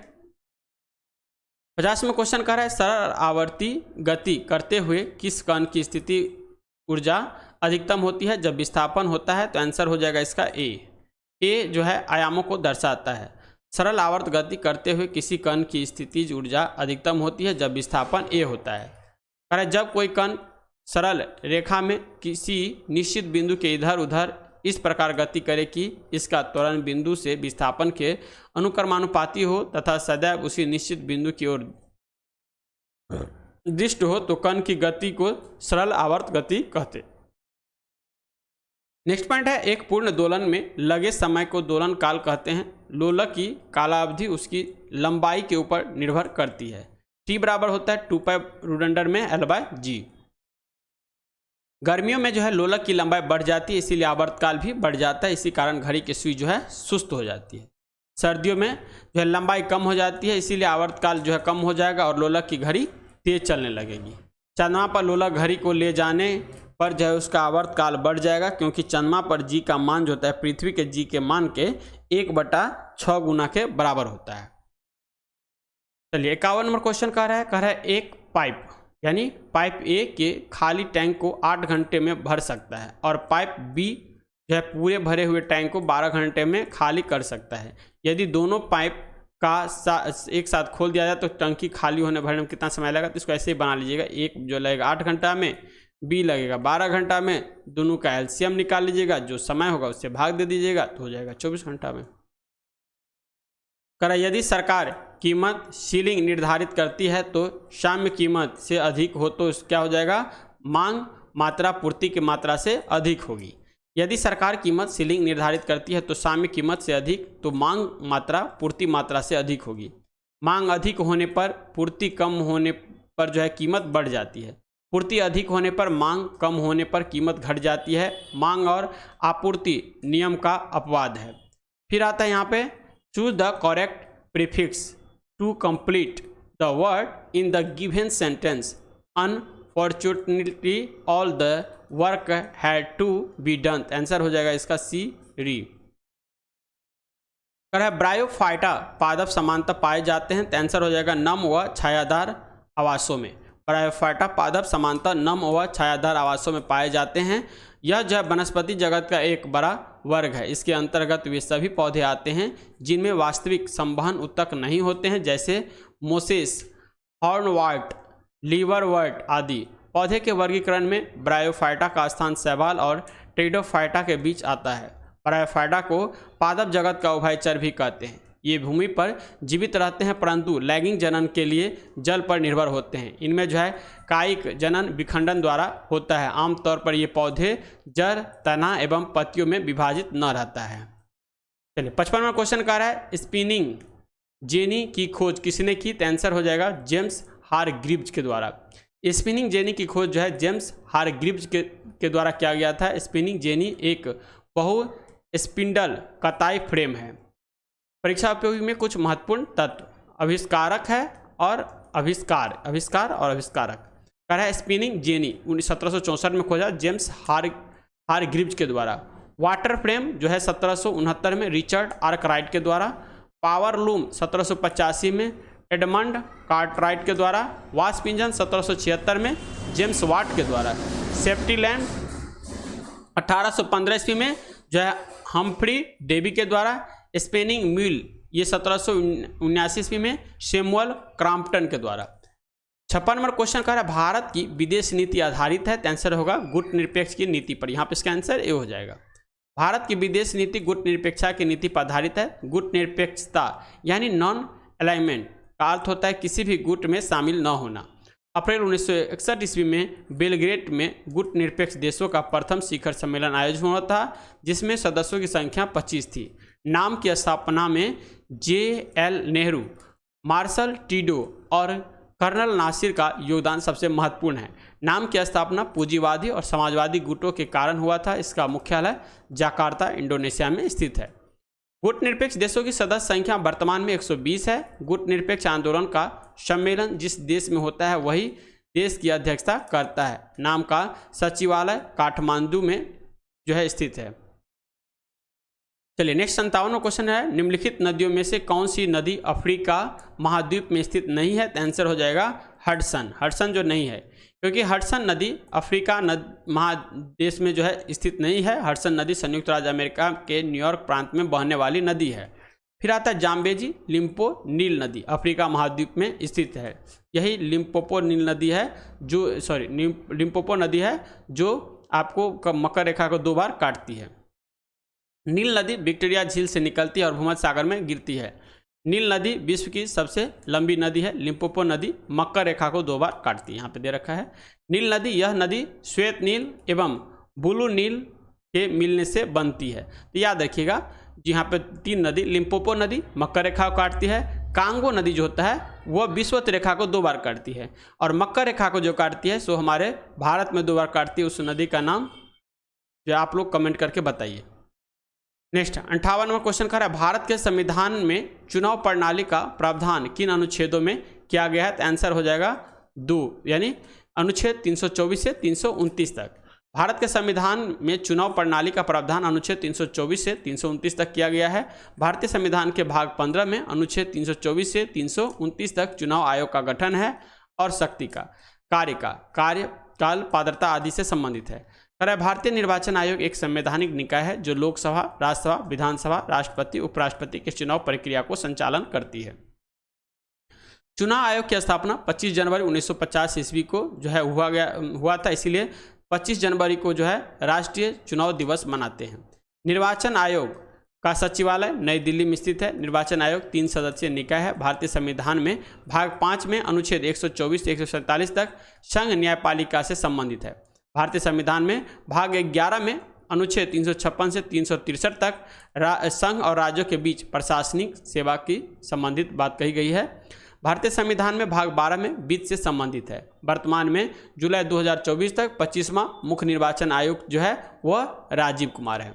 50वां क्वेश्चन कह रहा है सरल आवर्ती गति करते हुए किस कण की स्थिति ऊर्जा अधिकतम होती है जब विस्थापन होता है? तो आंसर हो जाएगा इसका ए जो है आयामों को दर्शाता है। सरल आवर्त गति करते हुए किसी कण की स्थितिज ऊर्जा अधिकतम होती है जब विस्थापन ए होता है। कह रहा है जब कोई कण सरल रेखा में किसी निश्चित बिंदु के इधर उधर इस प्रकार गति करे कि इसका त्वरण बिंदु से विस्थापन के अनुक्रमानुपाती हो तथा सदैव उसी निश्चित बिंदु की ओर दृष्ट हो तो कण की गति को सरल आवर्त गति कहते। नेक्स्ट पॉइंट है एक पूर्ण दोलन में लगे समय को दोलन काल कहते हैं। लोलक की कालावधि उसकी लंबाई के ऊपर निर्भर करती है। टी बराबर होता है 2 पाई रूडेंडर में L/G। गर्मियों में जो है लोलक की लंबाई बढ़ जाती है, इसीलिए आवर्तकाल भी बढ़ जाता है। इसी कारण घड़ी की सुई जो है सुस्त हो जाती है। सर्दियों में जो है लंबाई कम हो जाती है, इसीलिए आवर्तकाल जो है कम हो जाएगा और लोलक की घड़ी तेज चलने लगेगी। चंद्रमा पर लोलक घड़ी को ले जाने पर जो है उसका आवर्तकाल बढ़ जाएगा, क्योंकि चंद्रमा पर जी का मान जो होता है पृथ्वी के जी के मान के 1/6 गुना के बराबर होता है। चलिए 51 नंबर क्वेश्चन कह रहा है एक पाइप यानी पाइप ए के खाली टैंक को 8 घंटे में भर सकता है और पाइप बी जो है पूरे भरे हुए टैंक को 12 घंटे में खाली कर सकता है। यदि दोनों पाइप का एक साथ खोल दिया जाए तो टंकी खाली होने भरने में कितना समय लगेगा? तो इसको ऐसे ही बना लीजिएगा। एक जो लगेगा 8 घंटा में, बी लगेगा 12 घंटा में। दोनों का एलसीएम निकाल लीजिएगा, जो समय होगा उससे भाग दे दीजिएगा तो हो जाएगा 24 घंटा में। करा यदि सरकार कीमत सीलिंग निर्धारित करती है तो साम्य कीमत से अधिक हो तो क्या हो जाएगा? मांग मात्रा पूर्ति की मात्रा से अधिक होगी। यदि सरकार कीमत सीलिंग निर्धारित करती है तो साम्य कीमत से अधिक तो मांग मात्रा पूर्ति मात्रा से अधिक होगी। मांग अधिक होने पर पूर्ति कम होने पर जो है कीमत बढ़ जाती है। पूर्ति अधिक होने पर मांग कम होने पर कीमत घट जाती है। मांग और आपूर्ति नियम का अपवाद है। फिर आता है यहाँ पे choose the correct prefix to complete the word in the given sentence. Unfortunately all the work had to be done. Answer हो जाएगा इसका सी री। ब्रायोफाइटा पादप समानता पाए जाते हैं तो आंसर हो जाएगा नम व छायादार आवासों में। ब्रायोफाइटा पादप समानता नम व छायादार आवासों में पाए जाते हैं। यह जो वनस्पति जगत का एक बड़ा वर्ग है। इसके अंतर्गत वे सभी पौधे आते हैं जिनमें वास्तविक संवहन उत्तक नहीं होते हैं, जैसे मोसेस, हॉर्नवॉर्ट, लीवरवर्ट आदि। पौधे के वर्गीकरण में ब्रायोफाइटा का स्थान शैवाल और टेरिडोफाइटा के बीच आता है। ब्रायोफाइटा को पादप जगत का उभयचर भी कहते हैं। ये भूमि पर जीवित रहते हैं परंतु लैंगिक जनन के लिए जल पर निर्भर होते हैं। इनमें जो है कायिक जनन विखंडन द्वारा होता है। आमतौर पर ये पौधे जड़, तना एवं पत्तियों में विभाजित न रहता है। चलिए 55वां क्वेश्चन कह रहा है स्पिनिंग जेनी की खोज किसने की? तो आंसर हो जाएगा जेम्स हारग्रीव्स के द्वारा। स्पिनिंग जेनी की खोज जो है जेम्स हारग्रीव्स के द्वारा किया गया था। स्पिनिंग जेनी एक बहु स्पिंडल कताई फ्रेम है। परीक्षा उपयोगी में कुछ महत्वपूर्ण तत्व आविष्कारक है और आविष्कारक कह रहा है स्पिनिंग जेनी 1764 में खोजा जेम्स हारग्रीव्स के द्वारा। वाटर फ्रेम जो है 1769 में रिचर्ड आर्कराइट के द्वारा। पावर लूम 1785 में एडमंड कार्टराइट के द्वारा। वास्प इंजन 1776 में जेम्स वाट के द्वारा। सेफ्टी लैम्प 1815 ईस्वी में जो है हम्फ्री डेवी के द्वारा। स्पिनिंग मिल ये 1779 ईस्वी में सैमुअल क्रॉम्पटन के द्वारा। 56 नंबर क्वेश्चन कह रहा है भारत की विदेश नीति आधारित है तो आंसर होगा गुट निरपेक्ष की नीति पर। यहाँ पे इसका आंसर ए हो जाएगा। भारत की विदेश नीति गुट निरपेक्षता की नीति पर आधारित है। गुट निरपेक्षता यानी नॉन अलाइनमेंट का अर्थ होता है किसी भी गुट में शामिल न होना। अप्रैल 1961 ईस्वी में बेलग्रेड में गुट निरपेक्ष देशों का प्रथम शिखर सम्मेलन आयोजित हुआ था, जिसमें सदस्यों की संख्या 25 थी। नाम की स्थापना में JL नेहरू, मार्शल टीडो और कर्नल नासिर का योगदान सबसे महत्वपूर्ण है। नाम की स्थापना पूंजीवादी और समाजवादी गुटों के कारण हुआ था। इसका मुख्यालय जकार्ता, इंडोनेशिया में स्थित है। गुट निरपेक्ष देशों की सदस्य संख्या वर्तमान में 120 है। गुट निरपेक्ष आंदोलन का सम्मेलन जिस देश में होता है वही देश की अध्यक्षता करता है। नाम का सचिवालय काठमांडू में जो है स्थित है। चलिए नेक्स्ट 57वां क्वेश्चन है, निम्नलिखित नदियों में से कौन सी नदी अफ्रीका महाद्वीप में स्थित नहीं है? तो आंसर हो जाएगा हडसन। हडसन जो नहीं है, क्योंकि हडसन नदी अफ्रीका महादेश में जो है स्थित नहीं है। हडसन नदी संयुक्त राज्य अमेरिका के न्यूयॉर्क प्रांत में बहने वाली नदी है। फिर आता है जाम्बेजी लिम्पो नील नदी, अफ्रीका महाद्वीप में स्थित है। यही लिम्पोपो नील नदी है लिम्पोपो नदी है जो आपको मकर रेखा को 2 बार काटती है। नील नदी विक्टोरिया झील से निकलती है और भूमध्य सागर में गिरती है। नील नदी विश्व की सबसे लंबी नदी है। लिम्पोपो नदी मकर रेखा को 2 बार काटती है, यहाँ पे दे रखा है। नील नदी, यह नदी श्वेत नील एवं ब्लू नील के मिलने से बनती है। तो याद रखिएगा यहाँ पे 3 नदी, लिम्पोपो नदी मकर रेखा को काटती है, कांगो नदी जो होता है वह विषुवत रेखा को 2 बार काटती है, और मकर रेखा को जो काटती है सो हमारे भारत में 2 बार काटती है। उस नदी का नाम जो आप लोग कमेंट करके बताइए। नेक्स्ट 58वां क्वेश्चन कर रहा है, भारत के संविधान में चुनाव प्रणाली का प्रावधान किन अनुच्छेदों में किया गया है? तो आंसर हो जाएगा 2, यानी अनुच्छेद 324 से 329 तक। भारत के संविधान में चुनाव प्रणाली का प्रावधान अनुच्छेद 324 से 329 तक किया गया है। भारतीय संविधान के भाग 15 में अनुच्छेद 324 से 329 तक चुनाव आयोग का गठन है और शक्ति का, कार्यकाल, पात्रता आदि से संबंधित है। भारतीय निर्वाचन आयोग एक संवैधानिक निकाय है जो लोकसभा, राज्यसभा, विधानसभा, राष्ट्रपति, उपराष्ट्रपति के चुनाव प्रक्रिया को संचालन करती है। चुनाव आयोग की स्थापना 25 जनवरी 1950 ईस्वी को जो है हुआ था, इसीलिए 25 जनवरी को जो है राष्ट्रीय चुनाव दिवस मनाते हैं। निर्वाचन आयोग का सचिवालय नई दिल्ली में स्थित है। निर्वाचन आयोग 3 सदस्यीय निकाय है। भारतीय संविधान में भाग 5 में अनुच्छेद 124 से 147 तक संघ न्यायपालिका से संबंधित है। भारतीय संविधान में भाग 11 में अनुच्छेद 356 से 363 तक संघ और राज्यों के बीच प्रशासनिक सेवा की संबंधित बात कही गई है। भारतीय संविधान में भाग 12 में वित्त से संबंधित है। वर्तमान में जुलाई 2024 तक 25वां मुख्य निर्वाचन आयुक्त जो है वह राजीव कुमार है।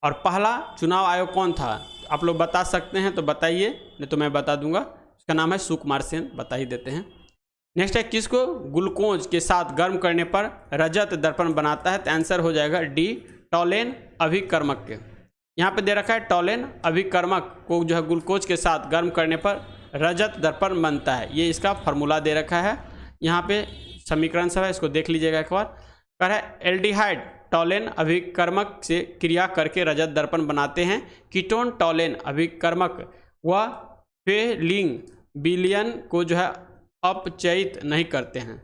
और पहला चुनाव आयोग कौन था? आप लोग बता सकते हैं तो बताइए, नहीं तो मैं बता दूंगा। उसका नाम है सुकुमार सेन, बता ही देते हैं। नेक्स्ट है, किसको ग्लूकोज के साथ गर्म करने पर रजत दर्पण बनाता है? तो आंसर हो जाएगा डी, टॉलेन अभिकर्मक के। यहाँ पे दे रखा है टॉलेन अभिकर्मक को जो है ग्लूकोज के साथ गर्म करने पर रजत दर्पण बनता है। ये इसका फार्मूला दे रखा है, यहाँ पे समीकरण सब है, इसको देख लीजिएगा एक बार। कह रहा है एल्डिहाइड टॉलेन अभिकर्मक से क्रिया करके रजत दर्पण बनाते हैं। कीटोन टॉलेन अभिकर्मक व फेलिंग विलयन को जो है अपचयित नहीं करते हैं।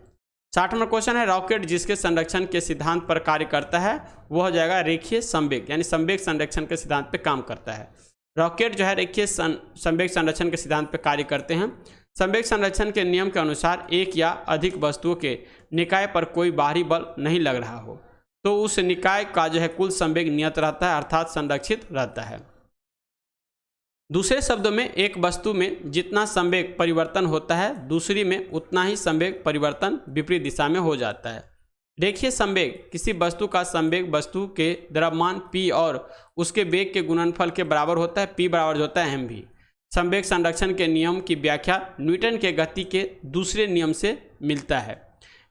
60वां क्वेश्चन है, रॉकेट जिसके संरक्षण के सिद्धांत पर कार्य करता है वह हो जाएगा रेखीय संवेग, यानी संवेग संरक्षण के सिद्धांत पे काम करता है। रॉकेट जो है रेखीय संवेग संरक्षण के सिद्धांत पे कार्य करते हैं। संवेग संरक्षण के नियम के अनुसार एक या अधिक वस्तुओं के निकाय पर कोई बाहरी बल नहीं लग रहा हो तो उस निकाय का जो है कुल संवेग नियत रहता है, अर्थात संरक्षित रहता है। दूसरे शब्दों में एक वस्तु में जितना संवेग परिवर्तन होता है दूसरी में उतना ही संवेग परिवर्तन विपरीत दिशा में हो जाता है। रेखीय संवेग किसी वस्तु का संवेग वस्तु के द्रव्यमान p और उसके वेग के गुणनफल के बराबर होता है। p बराबर जो होता है mv। संवेग संरक्षण के नियम की व्याख्या न्यूटन के गति के दूसरे नियम से मिलता है।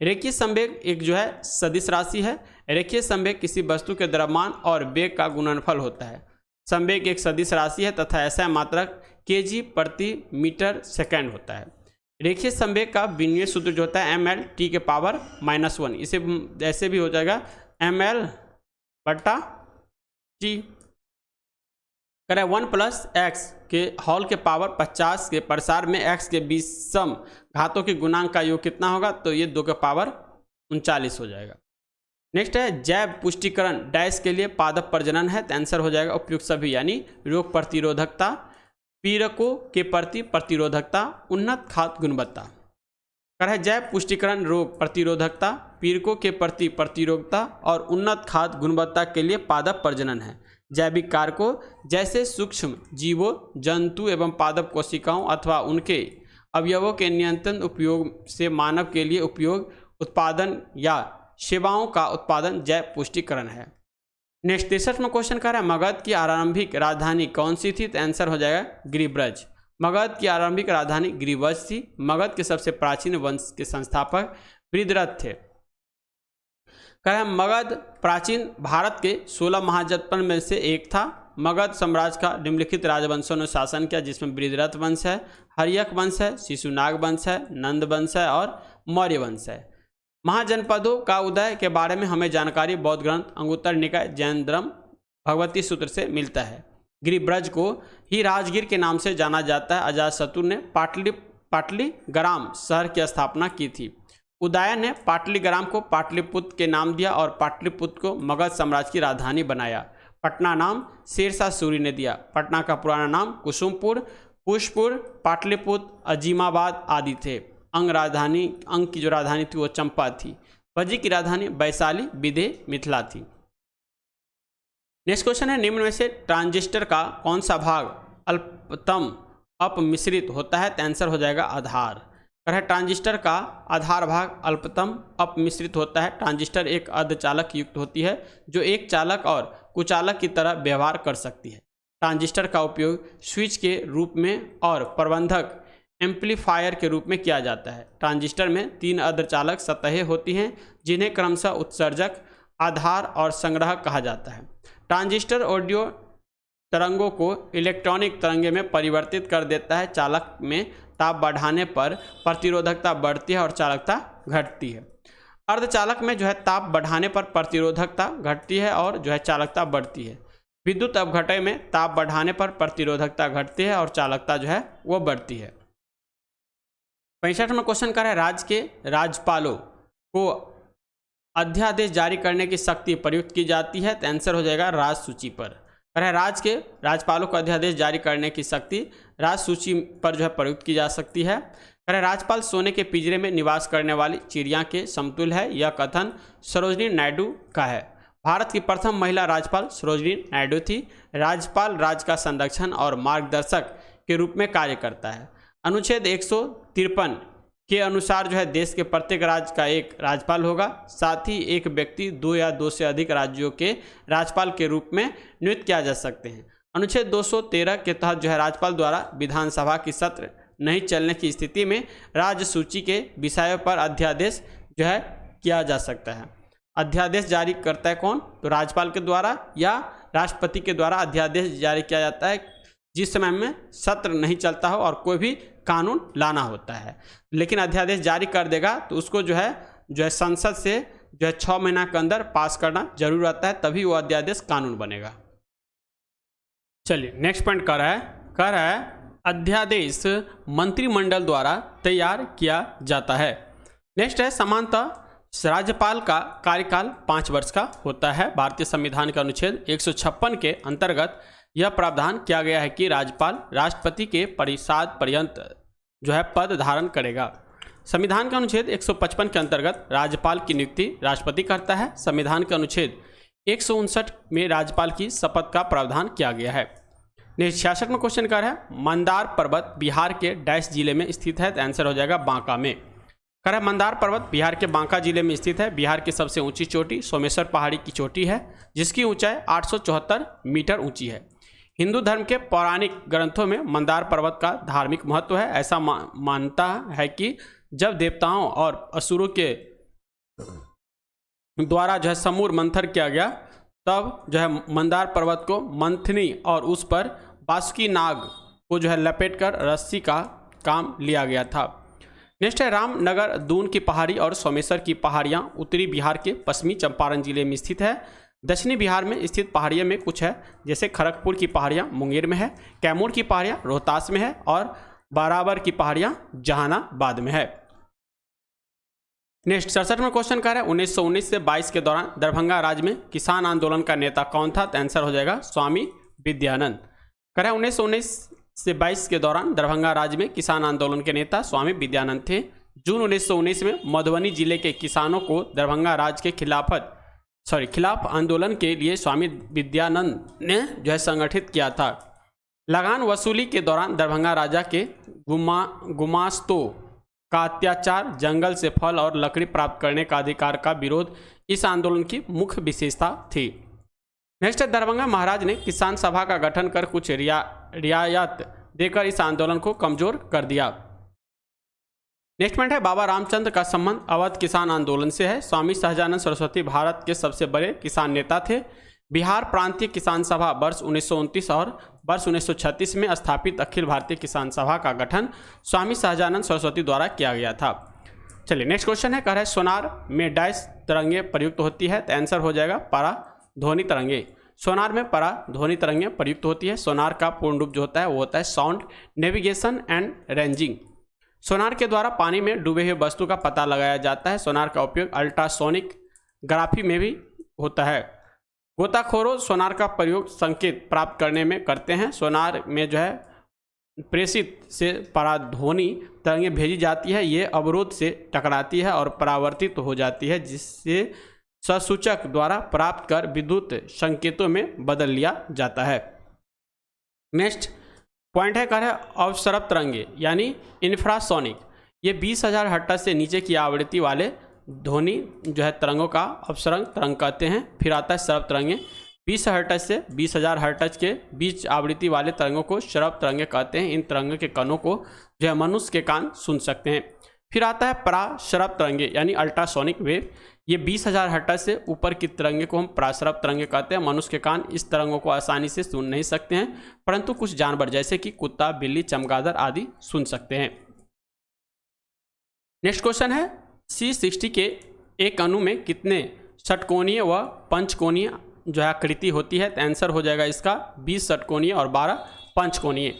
रेखीय संवेग एक जो है सदिश राशि है। रेखीय संवेग किसी वस्तु के द्रव्यमान और वेग का गुणनफल होता है। संवेग एक सदिश राशि है तथा ऐसा मात्रक kg प्रति मीटर सेकंड होता है। रेखीय संवेग का विनिमय सूत्र जो होता है ml t के पावर -1, इसे ऐसे भी हो जाएगा ml बट्टा t। करें 1 प्लस x के होल के पावर 50 के प्रसार में x के विषम घातों के गुणांक का योग कितना होगा? तो ये 2 के पावर 39 हो जाएगा। नेक्स्ट है जैव पुष्टिकरण डैश के लिए पादप प्रजनन है, तो आंसर हो जाएगा उपयुक्त सभी, यानी रोग प्रतिरोधकता, पीड़कों के प्रति प्रतिरोधकता, उन्नत खाद्य गुणवत्ता। कर है जैव पुष्टिकरण रोग प्रतिरोधकता, पीड़कों के प्रति प्रतिरोधकता और उन्नत खाद्य गुणवत्ता के लिए पादप प्रजनन है। जैविक कारकों जैसे सूक्ष्म जीवों, जंतु एवं पादप कोशिकाओं अथवा उनके अवयवों के नियंत्रण उपयोग से मानव के लिए उपयोग, उत्पादन या सेवाओं का उत्पादन जैव पुष्टिकरण है। नेक्स्ट 63वां क्वेश्चन कर रहा है मगध की आरंभिक राजधानी कौन सी थी, तो आंसर हो जाएगा गिरिब्रज। मगध की आरंभिक राजधानी गिरिब्रज थी। मगध के सबसे प्राचीन वंश के संस्थापक बृहद्रथ थे। कह रहा है मगध प्राचीन भारत के 16 महाजनपद में से एक था। मगध साम्राज्य का निम्नलिखित राजवंशों ने शासन किया, जिसमें बृहद्रथ वंश है, हर्यक वंश है, शिशुनाग वंश है, नंद वंश है और मौर्य वंश है। महाजनपदों का उदय के बारे में हमें जानकारी बौद्ध ग्रंथ अंगुत्तर निकाय जैन धर्म भगवती सूत्र से मिलता है। गिरिब्रज को ही राजगीर के नाम से जाना जाता है। अजातशत्रु ने पाटलीग्राम शहर की स्थापना की थी। उदयन ने पाटलीग्राम को पाटलिपुत्र के नाम दिया और पाटलिपुत्र को मगध साम्राज्य की राजधानी बनाया। पटना नाम शेरशाह सूरी ने दिया। पटना का पुराना नाम कुसुमपुर, पुष्पुर, पाटलिपुत्र, अजीमाबाद आदि थे। अंग की जो राजधानी थी वो चंपा थी। वज्जी की राजधानी वैशाली, विदेह, मिथिला थी। नेक्स्ट क्वेश्चन है निम्न में से ट्रांजिस्टर का कौन सा भाग अल्पतम अपमिश्रित होता है, तो आंसर हो जाएगा आधार। है ट्रांजिस्टर का आधार भाग अल्पतम अपमिश्रित होता है। ट्रांजिस्टर एक अर्धचालक युक्त होती है जो एक चालक और कुचालक की तरह व्यवहार कर सकती है। ट्रांजिस्टर का उपयोग स्विच के रूप में और प्रबंधक एम्पलीफायर के रूप में किया जाता है। ट्रांजिस्टर में 3 अर्धचालक सतहें होती हैं जिन्हें क्रमशः उत्सर्जक, आधार और संग्राहक कहा जाता है। ट्रांजिस्टर ऑडियो तरंगों को इलेक्ट्रॉनिक तरंगे में परिवर्तित कर देता है। चालक में ताप बढ़ाने पर प्रतिरोधकता बढ़ती है और चालकता घटती है। अर्धचालक में जो है ताप बढ़ाने पर प्रतिरोधकता घटती है और जो है चालकता बढ़ती है। विद्युत अपघटय में ताप बढ़ाने पर प्रतिरोधकता घटती है और चालकता जो है वो बढ़ती है। 65वां क्वेश्चन कर रहा है राज्य के राज्यपालों को अध्यादेश जारी करने की शक्ति प्रयुक्त की जाती है, तो आंसर हो जाएगा राज सूची पर। राज्य के राज्यपालों को अध्यादेश जारी करने की शक्ति राज सूची पर जो है प्रयुक्त की जा सकती है। राज्यपाल सोने के पिंजरे में निवास करने वाली चिड़िया के समतुल्य है। यह कथन सरोजिनी नायडू का है। भारत की प्रथम महिला राज्यपाल सरोजिनी नायडू थी। राज्यपाल राज्य का संरक्षण और मार्गदर्शक के रूप में कार्य करता है। अनुच्छेद 153 के अनुसार जो है देश के प्रत्येक राज्य का एक राज्यपाल होगा। साथ ही एक व्यक्ति 2 या 2 से अधिक राज्यों के राज्यपाल के रूप में नियुक्त किया जा सकते हैं। अनुच्छेद 213 के तहत जो है राज्यपाल द्वारा विधानसभा की सत्र नहीं चलने की स्थिति में राज्य सूची के विषयों पर अध्यादेश जो है किया जा सकता है। अध्यादेश जारी करता है कौन, तो राज्यपाल के द्वारा या राष्ट्रपति के द्वारा अध्यादेश जारी किया जाता है जिस समय में सत्र नहीं चलता हो और कोई भी कानून लाना होता है। लेकिन अध्यादेश जारी कर देगा तो उसको जो है संसद से जो है 6 महीना के अंदर पास करना जरूर रहता है, तभी वो अध्यादेश कानून बनेगा। चलिए नेक्स्ट पॉइंट कर रहा है अध्यादेश मंत्रिमंडल द्वारा तैयार किया जाता है। नेक्स्ट है समानतः राज्यपाल का कार्यकाल 5 वर्ष का होता है। भारतीय संविधान के अनुच्छेद 156 के अंतर्गत यह प्रावधान किया गया है कि राज्यपाल राष्ट्रपति के परिषद पर्यंत जो है पद धारण करेगा। संविधान के अनुच्छेद 155 के अंतर्गत राज्यपाल की नियुक्ति राष्ट्रपति करता है। संविधान के अनुच्छेद 159 में राज्यपाल की शपथ का प्रावधान किया गया है। 66वां क्वेश्चन कर है मंदार पर्वत बिहार के डैश जिले में स्थित है, तो आंसर हो जाएगा बांका में। कर है मंदार पर्वत बिहार के बांका जिले में स्थित है। बिहार की सबसे ऊंची चोटी सोमेश्वर पहाड़ी की चोटी है जिसकी ऊंचाई 874 मीटर ऊंची है। हिंदू धर्म के पौराणिक ग्रंथों में मंदार पर्वत का धार्मिक महत्व है। ऐसा मानता है कि जब देवताओं और असुरों के द्वारा जो है समूर मंथन किया गया तब जो है मंदार पर्वत को मंथनी और उस पर बासुकी नाग को जो है लपेटकर रस्सी का काम लिया गया था। नेक्स्ट है रामनगर दून की पहाड़ी और सोमेश्वर की पहाड़ियाँ उत्तरी बिहार के पश्चिमी चंपारण जिले में स्थित है। दक्षिणी बिहार में स्थित पहाड़ियों में कुछ है जैसे खड़गपुर की पहाड़ियाँ मुंगेर में है, कैमूर की पहाड़ियाँ रोहतास में है और बाराबर की पहाड़ियाँ जहानाबाद में है। नेक्स्ट 67 में क्वेश्चन कर रहा है 1919 से 22 के दौरान दरभंगा राज्य में किसान आंदोलन का नेता कौन था? तो आंसर हो जाएगा स्वामी विद्यानंद। कर रहा है 1919 से 22 के दौरान दरभंगा राज्य में किसान आंदोलन के नेता स्वामी विद्यानंद थे। जून 1919 में मधुबनी जिले के किसानों को दरभंगा राज्य के खिलाफ आंदोलन के लिए स्वामी विद्यानंद ने जो है संगठित किया था। लगान वसूली के दौरान दरभंगा राजा के गुमास्तों का अत्याचार, जंगल से फल और लकड़ी प्राप्त करने का अधिकार का विरोध इस आंदोलन की मुख्य विशेषता थी। नेक्स्ट, दरभंगा महाराज ने किसान सभा का गठन कर कुछ रियायत देकर इस आंदोलन को कमजोर कर दिया। नेक्स्ट पॉइंट है बाबा रामचंद्र का संबंध अवध किसान आंदोलन से है। स्वामी सहजानंद सरस्वती भारत के सबसे बड़े किसान नेता थे। बिहार प्रांतीय किसान सभा वर्ष 1929 और वर्ष 1936 में स्थापित अखिल भारतीय किसान सभा का गठन स्वामी सहजानंद सरस्वती द्वारा किया गया था। चलिए नेक्स्ट क्वेश्चन है, कह रहा है सोनार में डैश तरंगे प्रयुक्त होती है? तो आंसर हो जाएगा परा ध्वनि तरंगे। सोनार में परा ध्वनि तरंगे प्रयुक्त होती है। सोनार का पूर्ण रूप जो होता है वो होता है साउंड नेविगेशन एंड रेंजिंग। सोनार के द्वारा पानी में डूबे हुए वस्तु का पता लगाया जाता है। सोनार का उपयोग अल्ट्रासोनिक ग्राफी में भी होता है। गोताखोरों सोनार का प्रयोग संकेत प्राप्त करने में करते हैं। सोनार में जो है प्रेषित से पराध्वनि तरंगें भेजी जाती है। ये अवरोध से टकराती है और परावर्तित हो जाती है, जिससे ससूचक द्वारा प्राप्त कर विद्युत संकेतों में बदल लिया जाता है। नेक्स्ट पॉइंट है, कह रहा है अवसरप तरंगे यानी इंफ्रासोनिक। ये 20,000 हर्ट्ज से नीचे की आवृत्ति वाले ध्वनि जो है तरंगों का अपसरण तरंग कहते हैं। फिर आता है सरब तरंगे। 20 हर्ट्ज से 20,000 हर्ट्ज के बीच आवृत्ति वाले तरंगों को सरब तरंगे कहते हैं। इन तरंगों के कणों को जो है मनुष्य के कान सुन सकते हैं। फिर आता है पराशरब तरंगे यानी अल्ट्रासोनिक वेव। ये 20,000 हर्ट्ज से ऊपर की तरंगे को हम पराशरब तरंगे कहते हैं। मनुष्य के कान इस तरंगों को आसानी से सुन नहीं सकते हैं, परंतु कुछ जानवर जैसे कि कुत्ता, बिल्ली, चमगादड़ आदि सुन सकते हैं। नेक्स्ट क्वेश्चन है C60 के एक अणु में कितने षटकोणीय व पंचकोणीय जो है आकृति होती है? तो आंसर हो जाएगा इसका 20 षटकोणीय और 12 पंचकोणीय।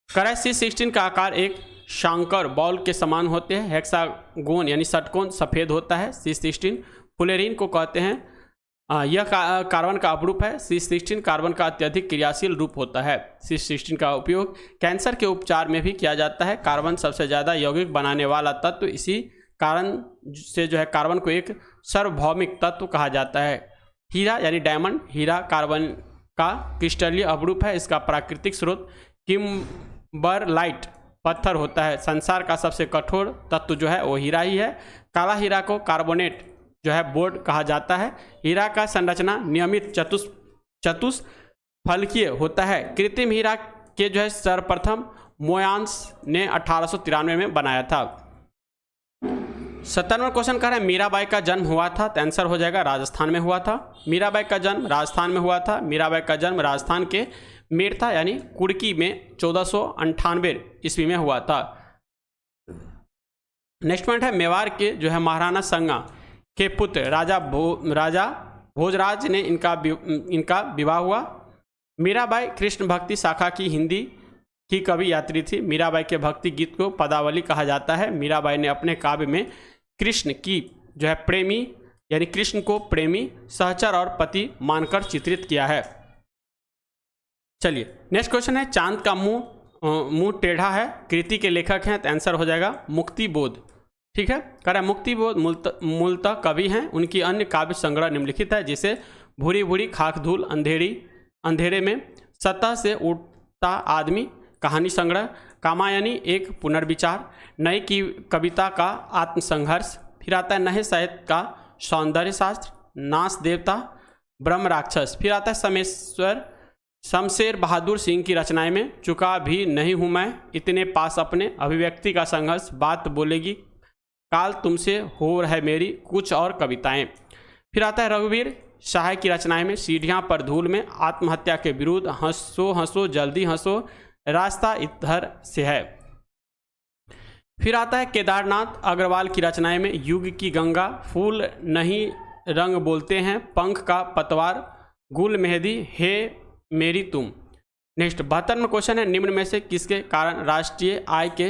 कराए C16 का आकार एक शांकर बॉल के समान होते हैं। हेक्सागोन यानी षटकोण सफ़ेद होता है। C16 फुलेरिन को कहते हैं। यह कार्बन का अपरूप है। C16 कार्बन का अत्यधिक क्रियाशील रूप होता है। C16 का उपयोग कैंसर के उपचार में भी किया जाता है। कार्बन सबसे ज़्यादा यौगिक बनाने वाला तत्व, इसी कारण से जो है कार्बन को एक सार्वभौमिक तत्व कहा जाता है। हीरा यानी डायमंड, हीरा कार्बन का क्रिस्टलीय अपरूप है। इसका प्राकृतिक स्रोत किम्बरलाइट पत्थर होता है। संसार का सबसे कठोर तत्व जो है वो हीरा ही है। काला हीरा को कार्बोनेट जो है बोर्ड कहा जाता है। हीरा का संरचना नियमित चतुष्फलकीय होता है। कृत्रिम हीरा के जो है सर्वप्रथम मोयांस ने 1893 में बनाया था। 57वां क्वेश्चन कह रहा है मीराबाई का जन्म हुआ था? तो आंसर हो जाएगा राजस्थान में हुआ था। मीराबाई का जन्म राजस्थान में हुआ था। मीराबाई का जन्म राजस्थान के मेड़ता यानी कुड़की में 1498 ईस्वी में हुआ था। नेक्स्ट पॉइंट है मेवाड़ के जो है महाराणा संगा के पुत्र राजा भोजराज ने इनका विवाह हुआ। मीराबाई कृष्ण भक्ति शाखा की हिंदी की कवि यात्री थी। मीराबाई के भक्ति गीत को पदावली कहा जाता है। मीराबाई ने अपने काव्य में कृष्ण की जो है प्रेमी यानी कृष्ण को प्रेमी, सहचर और पति मानकर चित्रित किया है। चलिए नेक्स्ट क्वेश्चन है चांद का मुंह टेढ़ा है कृति के लेखक हैं? तो आंसर हो जाएगा मुक्तिबोध। ठीक है, कह रहा है मुक्तिबोध मूलतः कवि हैं। उनकी अन्य काव्य संग्रह निम्नलिखित है, जिसे भूरी भूरी खाक धूल, अंधेरे में, सतह से उठता आदमी, कहानी संग्रह, कामायनी एक पुनर्विचार, नई की कविता का आत्मसंघर्ष। फिर आता है नए साहित्य का सौंदर्य शास्त्र, नास देवता, ब्रह्म राक्षस। फिर आता है शमशेर बहादुर सिंह की रचनाएं में चुका भी नहीं हूँ मैं, इतने पास अपने, अभिव्यक्ति का संघर्ष, बात बोलेगी, काल तुमसे हो रहे मेरी, कुछ और कविताएं। फिर आता है रघुवीर शाह की रचनाएं में सीढ़ियां पर धूल में, आत्महत्या के विरुद्ध, हंसो हंसो जल्दी हंसो, रास्ता इधर से है। फिर आता है केदारनाथ अग्रवाल की रचनाएं में युग की गंगा, फूल नहीं रंग बोलते हैं, पंख का पतवार, गुल मेहंदी, हे मेरी तुम। नेक्स्ट 72वां क्वेश्चन है निम्न में से किसके कारण राष्ट्रीय आय के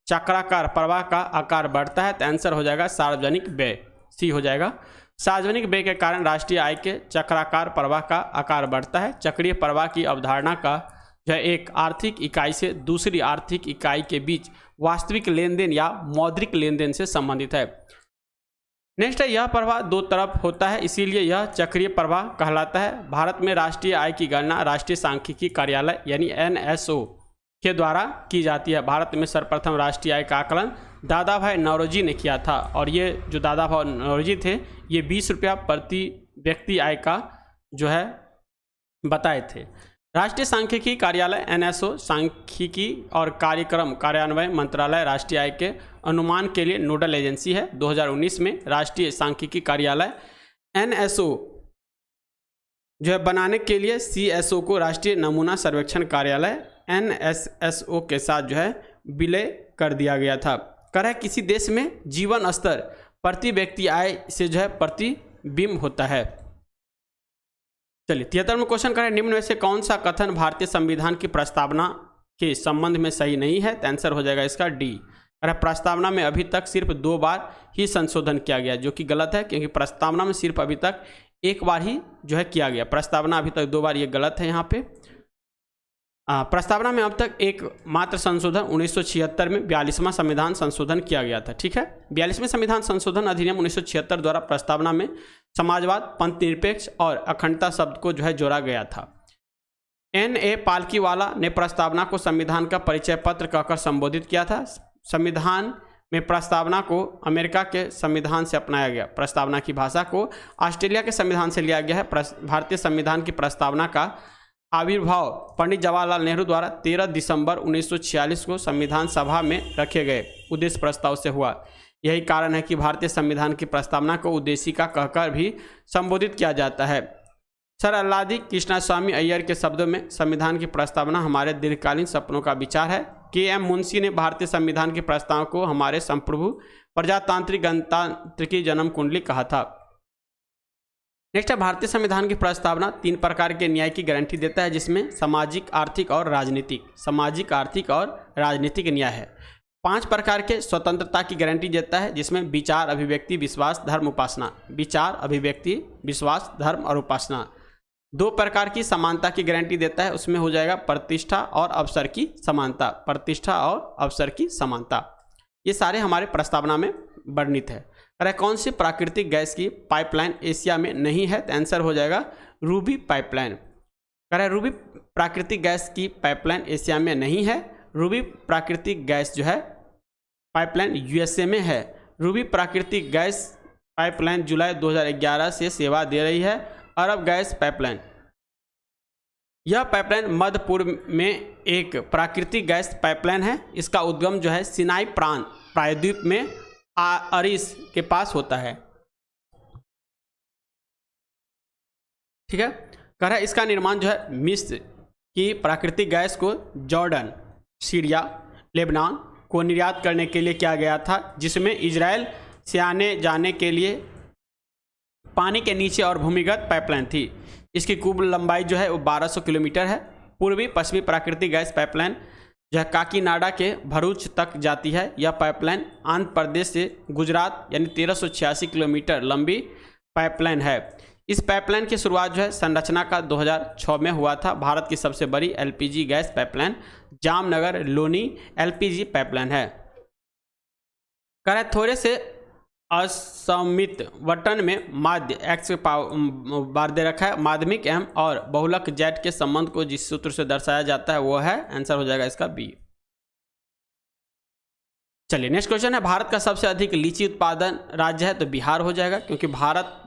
चक्राकार प्रवाह का आकार बढ़ता है, तो आंसर हो जाएगा सार्वजनिक व्यय, सी हो जाएगा। सार्वजनिक व्यय के कारण राष्ट्रीय आय के चक्राकार प्रवाह का आकार बढ़ता है। चक्रीय प्रवाह की अवधारणा का जो है एक आर्थिक इकाई से दूसरी आर्थिक इकाई के बीच वास्तविक लेन देन या मौद्रिक लेन देन से संबंधित है। नेक्स्ट है, यह प्रवाह दो तरफ होता है, इसीलिए यह चक्रीय प्रवाह कहलाता है। भारत में राष्ट्रीय आय की गणना राष्ट्रीय सांख्यिकी कार्यालय यानी NSO के द्वारा की जाती है। भारत में सर्वप्रथम राष्ट्रीय आय का आकलन दादा भाई नौरोजी ने किया था, और ये जो दादा भाई नौरोजी थे ये 20 रुपया प्रति व्यक्ति आय का जो है बताए थे। राष्ट्रीय सांख्यिकी कार्यालय NSO सांख्यिकी और कार्यक्रम कार्यान्वयन मंत्रालय राष्ट्रीय आय के अनुमान के लिए नोडल एजेंसी है। 2019 में राष्ट्रीय सांख्यिकी कार्यालय NSO जो है बनाने के लिए CSO को राष्ट्रीय नमूना सर्वेक्षण कार्यालय NSSO के साथ जो है विलय कर दिया गया था। कर है, किसी देश में जीवन स्तर प्रति व्यक्ति आय से जो है प्रतिबिंब होता है। चलिए 73वां क्वेश्चन करें, निम्न में से कौन सा कथन भारतीय संविधान की प्रस्तावना के संबंध में सही नहीं है, तो आंसर हो जाएगा इसका डी। अरे प्रस्तावना में अभी तक सिर्फ 2 बार ही संशोधन किया गया, जो कि गलत है, क्योंकि प्रस्तावना में सिर्फ अभी तक 1 बार ही जो है किया गया। प्रस्तावना अभी तक 2 बार, ये गलत है यहाँ पे। प्रस्तावना में अब तक एक मात्र संशोधन 1976 में 42वां संविधान संशोधन किया गया था। ठीक है, 42वें संविधान संशोधन अधिनियम 1976 द्वारा प्रस्तावना में समाजवाद, पंथ निरपेक्ष और अखंडता शब्द को जो है जोड़ा गया था। N.A. पालकीवाला ने प्रस्तावना को संविधान का परिचय पत्र कहकर संबोधित किया था। संविधान में प्रस्तावना को अमेरिका के संविधान से अपनाया गया। प्रस्तावना की भाषा को ऑस्ट्रेलिया के संविधान से लिया गया है। भारतीय संविधान की प्रस्तावना का आविर्भाव पंडित जवाहरलाल नेहरू द्वारा 13 दिसंबर 1946 को संविधान सभा में रखे गए उद्देश्य प्रस्ताव से हुआ। यही कारण है कि भारतीय संविधान की प्रस्तावना को उद्देशिका कहकर भी संबोधित किया जाता है। सर अल्लादी कृष्णास्वामी अय्यर के शब्दों में संविधान की प्रस्तावना हमारे दीर्घकालीन सपनों का विचार है। K.M. मुंशी ने भारतीय संविधान के प्रस्ताव को हमारे संप्रभु प्रजातांत्रिक गणतंत्र की जन्म कुंडली कहा था। नेक्स्ट है, भारतीय संविधान की प्रस्तावना 3 प्रकार के न्याय की गारंटी देता है, जिसमें सामाजिक, आर्थिक और राजनीतिक न्याय है। 5 प्रकार के स्वतंत्रता की गारंटी देता है, जिसमें विचार, अभिव्यक्ति, विश्वास, धर्म, उपासना। विचार, अभिव्यक्ति, विश्वास, धर्म और उपासना। 2 प्रकार की समानता की गारंटी देता है, उसमें हो जाएगा प्रतिष्ठा और अवसर की समानता। प्रतिष्ठा और अवसर की समानता, ये सारे हमारे प्रस्तावना में वर्णित है। अरे कौन सी प्राकृतिक गैस की पाइपलाइन एशिया में नहीं है, तो आंसर हो जाएगा रूबी पाइपलाइन। अरे रूबी प्राकृतिक गैस की पाइपलाइन एशिया में नहीं है। रूबी प्राकृतिक गैस जो है पाइपलाइन USA में है। रूबी प्राकृतिक गैस पाइपलाइन जुलाई 2011 से सेवा दे रही है। अरब गैस पाइपलाइन, यह पाइपलाइन मध्य पूर्व में एक प्राकृतिक गैस पाइपलाइन है। इसका उद्गम जो है सिनाई प्रायद्वीप में अरीस के पास होता है। ठीक है, कह रहा है इसका निर्माण जो है मिस्र की प्राकृतिक गैस को जॉर्डन, सीरिया, लेबनान को निर्यात करने के लिए किया गया था, जिसमें इजराइल से आने जाने के लिए पानी के नीचे और भूमिगत पाइपलाइन थी। इसकी कुल लंबाई जो है वो 1200 किलोमीटर है। पूर्वी पश्चिमी प्राकृतिक गैस पाइपलाइन जो है काकीनाडा के भरूच तक जाती है। यह पाइपलाइन आंध्र प्रदेश से गुजरात यानी 1386 किलोमीटर लंबी पाइपलाइन है। इस पाइपलाइन की शुरुआत जो है संरचना का 2006 में हुआ था। भारत की सबसे बड़ी LPG gas pipeline Jamnagar Loni LPG pipeline है। कह रहे थोड़े से असमित बटन में माध्य एक्स बार दे रखा है। माध्यमिक एम और बहुलक जेट के संबंध को जिस सूत्र से दर्शाया जाता है वो है, आंसर हो जाएगा इसका बी। चलिए नेक्स्ट क्वेश्चन है, भारत का सबसे अधिक लीची उत्पादन राज्य है, तो बिहार हो जाएगा, क्योंकि भारत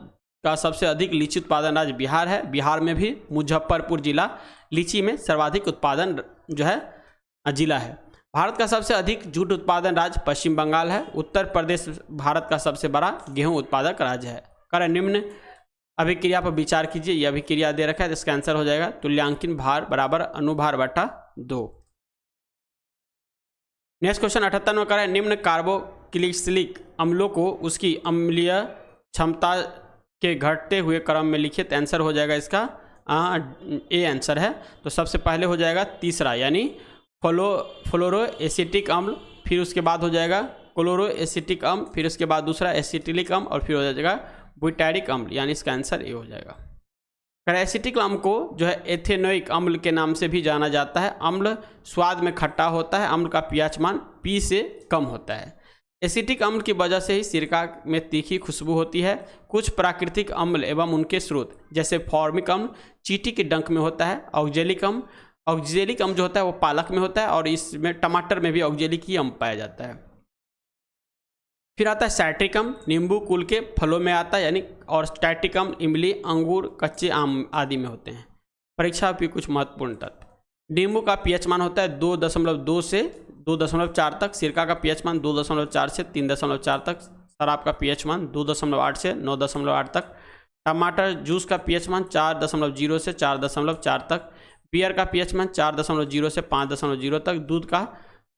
का सबसे अधिक लीची उत्पादन राज्य बिहार है। बिहार में भी मुजफ्फरपुर जिला लीची में सर्वाधिक उत्पादन जो है जिला है। भारत का सबसे अधिक जूट उत्पादन राज्य पश्चिम बंगाल है। उत्तर प्रदेश भारत का सबसे बड़ा गेहूं उत्पादक राज्य है। करें निम्न अभिक्रिया पर विचार कीजिए। यह अभिक्रिया दे रखा है, इसका आंसर हो जाएगा तुल्यांकित भार बराबर अनुभार बटा 2। नेक्स्ट क्वेश्चन 78 में करें, निम्न कार्बोक्सिलिक अम्लों को उसकी अम्लीय क्षमता के घटते हुए क्रम में लिखिए, तो आंसर हो जाएगा इसका ए आंसर है। तो सबसे पहले हो जाएगा तीसरा यानी फ्लोरोएसिटिक अम्ल, फिर उसके बाद हो जाएगा क्लोरो एसिटिक अम्ल, फिर उसके बाद दूसरा एसिटिलिक अम्ल और फिर हो जाएगा ब्यूटारिक अम्ल, यानी इसका आंसर ए हो जाएगा। एसिटिक अम्ल को जो है एथेनोइक अम्ल के नाम से भी जाना जाता है। अम्ल स्वाद में खट्टा होता है, अम्ल का पीएच मान पी से कम होता है। एसिटिक अम्ल की वजह से ही सिरका में तीखी खुशबू होती है। कुछ प्राकृतिक अम्ल एवं उनके स्रोत जैसे फॉर्मिक अम्ल चींटी के डंक में होता है। ऑक्जेलिक अम्ल जो होता है वो पालक में होता है और इसमें टमाटर में भी ऑक्जेलिक ही अम्ल पाया जाता है। फिर आता है साइट्रिक अम्ल, नींबू कुल के फलों में आता है यानी, और स्टैटिक अम्ल इमली, अंगूर, कच्चे आम आदि में होते हैं। परीक्षा भी कुछ महत्वपूर्ण तथ्य। नींबू का पीएच मान होता है 2.2 से 2.4 तक, सिरका का पीएच मान 2.4 से 3.4 तक, शराब का पीएच मान 2.8 से 9.8 तक, टमाटर जूस का पीएच मान 4.0 से 4.4 तक, बियर का पीएच मान 4.0 से 5.0 तक, दूध का